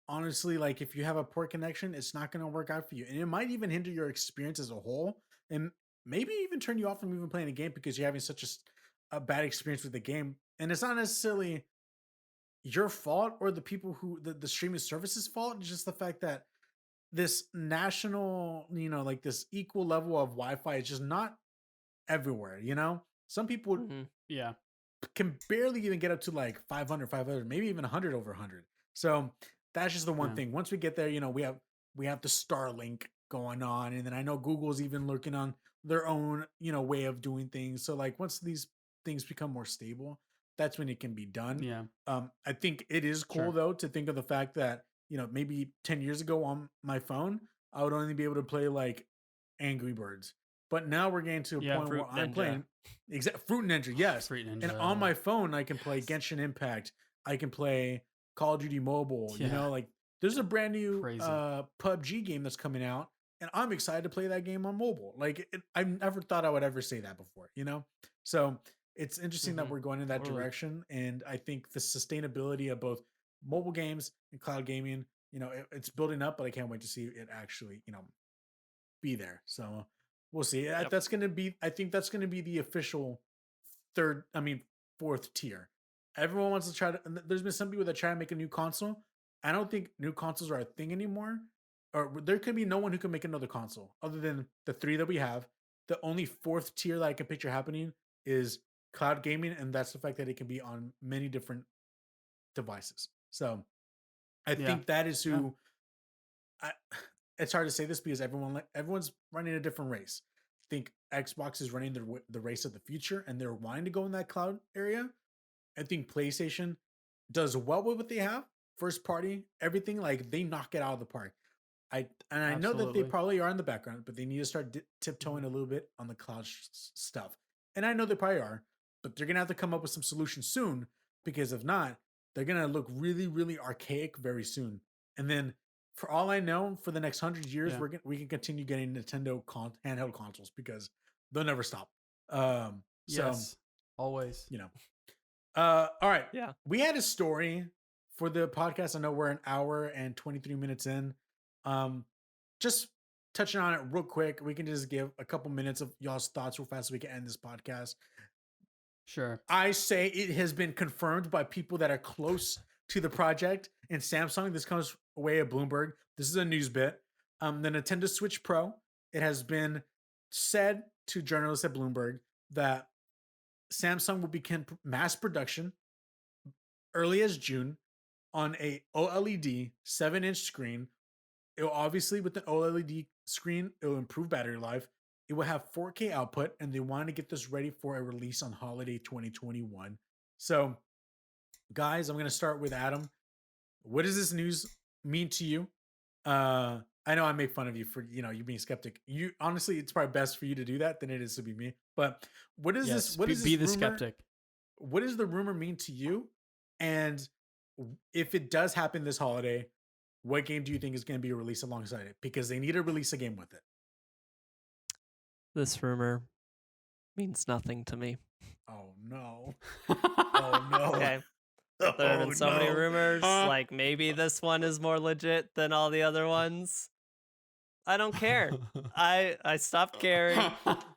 honestly, like if you have a poor connection, it's not going to work out for you, and it might even hinder your experience as a whole, and maybe even turn you off from even playing a game because you're having such a bad experience with the game. And it's not necessarily your fault or the people who the streaming services fault. It's just the fact that this national, like this equal level of Wi-Fi is just not everywhere. Some people mhm. Yeah. can barely even get up to like 500, maybe even 100 over 100. So that's just the one Yeah. thing. Once we get there, we have the Starlink going on, and then I know Google's even looking on their own, way of doing things. So like once these things become more stable, that's when it can be done. Yeah. I think it is cool Sure. though to think of the fact that, maybe 10 years ago on my phone, I would only be able to play like Angry Birds. But now we're getting to a Yeah. point Fruit where I'm Ninja. playing Fruit Ninja, yes. Fruit And on my Ninja. phone, I can play Yes. Genshin Impact. I can play Call of Duty Mobile. Yeah. Like there's a brand new Crazy. PUBG game that's coming out, and I'm excited to play that game on mobile. Like I never thought I would ever say that before. So it's interesting that Mhm. we're going in that Totally. direction, and I think the sustainability of both mobile games and cloud gaming, it's building up, but I can't wait to see it actually, be there. So we'll see. Yep. I think that's gonna be the official fourth tier. Everyone wants to try to. And there's been some people that try to make a new console. I don't think new consoles are a thing anymore. Or there could be no one who can make another console other than the three that we have. The only fourth tier that I can picture happening is cloud gaming, and that's the fact that it can be on many different devices. So I Yeah. think that is Yeah. who I, it's hard to say this because everyone's running a different race. I think Xbox is running the race of the future, and they're wanting to go in that cloud area. I think PlayStation does well with what they have, first party, everything. Like they knock it out of the park. I know that they Absolutely. probably are in the background, but they need to start tiptoeing Mhm. a little bit on the cloud stuff. And I know they probably are, but they're gonna have to come up with some solutions soon because if not, they're gonna look really, really archaic very soon. And then, for all I know, for the next 100 years, Yeah. we can continue getting Nintendo handheld consoles because they'll never stop. So Yes. Always. you know, all right, Yeah. we had a story for the podcast. I know we're an hour and 23 minutes in. Um, just touching on it real quick, we can just give a couple minutes of y'all's thoughts real fast so we can end this podcast. Sure. I say it has been confirmed by people that are close to the project in Samsung. This comes away at Bloomberg. This is a news bit. The Nintendo Switch Pro, it has been said to journalists at Bloomberg that Samsung will begin mass production early as June on a OLED 7-inch screen. It will obviously, with the OLED screen, it will improve battery life. It will have 4K output, and they want to get this ready for a release on holiday 2021. So, guys, I'm going to start with Adam. What does this news mean to you? I know I make fun of you for you being skeptic. You honestly, it's probably best for you to do that than it is to be me. But what is this? Yes. What is Be this the rumor? skeptic. What does the rumor mean to you? And if it does happen this holiday, what game do you think is going to be released alongside it? Because they need to release a game with it. This rumor means nothing to me. Oh no. Oh no. Okay. There have Oh been so many no. rumors, like maybe this one is more legit than all the other ones. I don't care. I stopped caring.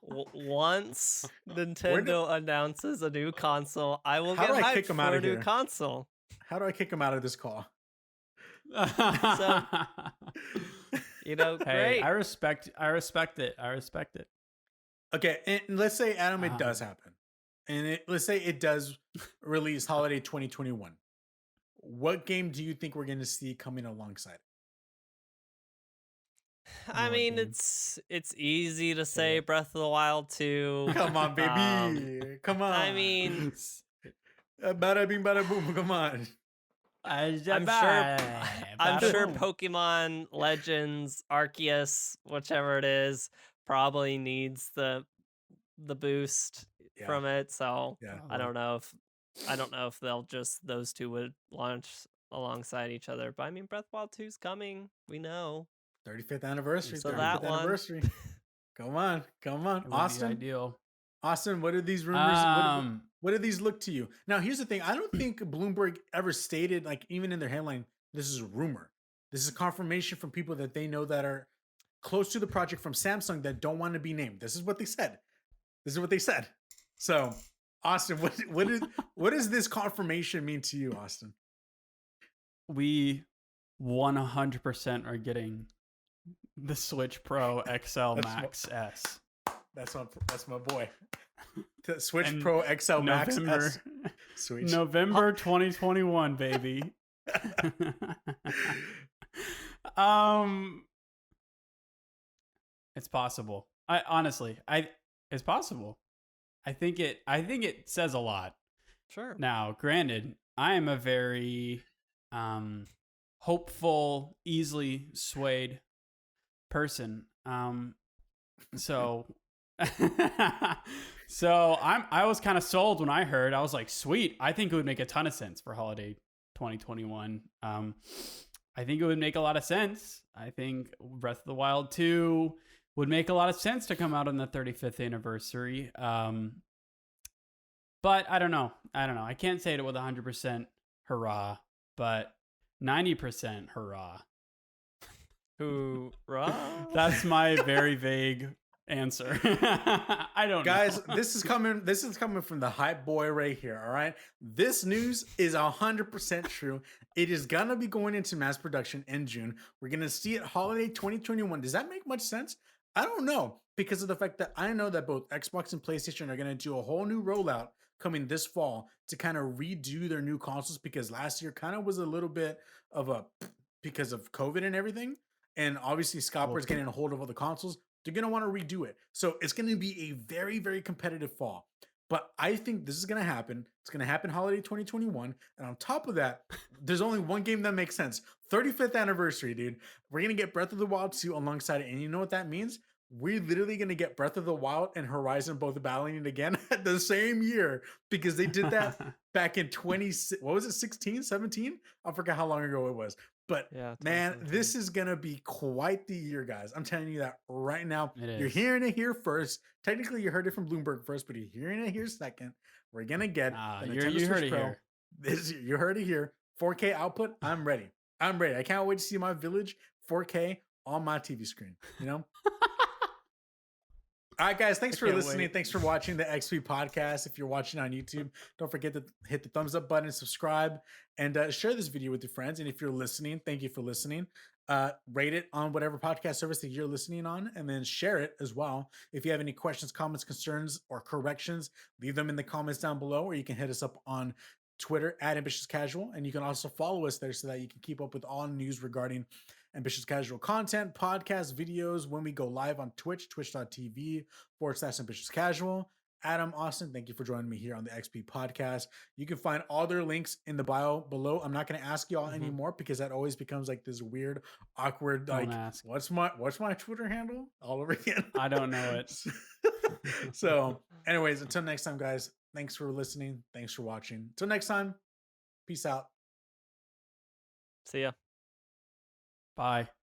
Once Where do Nintendo announces a new console, I will how do get I hyped kick him out for a of new here? console. How do I kick him out of this call? So, Hey, great. I respect it. I respect it. Okay, and let's say Adam, it does Um, happen, and let's say it does release holiday 2021. What game do you think we're going to see coming alongside? I what mean, game? it's easy to Say say it. Breath of the Wild 2. Come on, Um, baby. Come I on. mean, Bada bing, bada boom. Come on. I'm sure I'm Bada sure boom. Pokemon Legends Arceus, whichever it is, probably needs the boost Yeah, from it. So yeah. I Probably. don't know if they'll just those two would launch alongside each other. But I mean, Breath of the Wild 2's coming. We know. 35th anniversary. It's So coming. 35th that one. anniversary. Come on. Come on. It would be Austin. ideal. Austin, what are these rumors? Um, What do these look to you? Now, here's the thing. I don't think Bloomberg ever stated, like, even in their headline, this is a rumor. This is confirmation from people that they know that are close to the project from Samsung that don't want to be named. This is what they said. This is what they said. So, Austin, what does this confirmation mean to you, Austin? we 100% are getting the Switch Pro XL That's Max S. that's my boy. The Switch And Pro XL Max November, S. Sweet. November 2021, baby. um, it's possible. It's possible. I think it says a lot. Sure. Now, granted, I am a very hopeful, easily swayed person. So I was kind of sold when I heard. I was like, sweet. I think it would make a ton of sense for holiday 2021. I think it would make a lot of sense. I think Breath of the Wild 2 would make a lot of sense to come out on the 35th anniversary. But I don't know. I can't say it with 100% hurrah, but 90% hurrah. Hoorah. That's my very vague answer. I don't Guys, know. this is coming from the hype boy right here, all right? This news is 100% true. It is going to be going into mass production in June. We're going to see it holiday 2021. Does that make much sense? I don't know, because of the fact that I know that both Xbox and PlayStation are going to do a whole new rollout coming this fall to kind of redo their new consoles, because last year kind of was a little bit of a because of COVID and everything. And obviously Scalper's getting a hold of all the consoles. They're going to want to redo it. So it's going to be a very, very competitive fall. But I think this is going to happen. It's going to happen holiday 2021. And on top of that, there's only one game that makes sense. 35th anniversary, dude. We're going to get Breath of the Wild 2 alongside it. And you know what that means? We're literally going to get Breath of the Wild and Horizon both battling it again at the same year, because they did that back in 16, 17? I forgot how long ago it was. But Yeah, man, 2017. this is going to be quite the year, guys. I'm telling you that right now. It You're is. hearing it here first. Technically, you heard it from Bloomberg first, but you're hearing it here second. We're going to get the Nintendo You heard Switch it Pro. here. You heard it here. 4K output. I'm ready. I'm ready. I can't wait to see my Village 4K on my TV screen, you know? All right, guys, thanks for can't listening. wait. Thanks for watching the XP podcast. If you're watching on YouTube, don't forget to hit the thumbs up button, subscribe, and share this video with your friends. And if you're listening, thank you for listening. Rate it on whatever podcast service that you're listening on, and then share it as well. If you have any questions, comments, concerns, or corrections, leave them in the comments down below, or you can hit us up on Twitter at Ambitious Casual. And you can also follow us there so that you can keep up with all news regarding Ambitious Casual content, podcasts, videos when we go live on Twitch, twitch.tv/Ambitious Casual. Adam, Austin, thank you for joining me here on the XP podcast. You can find all their links in the bio below. I'm not going to ask y'all anymore, because that always becomes like this weird, awkward, Don't like, ask. what's my Twitter handle all over again? I don't know it. So, anyways, until next time, guys, thanks for listening. Thanks for watching. Until next time, peace out. See ya. Bye.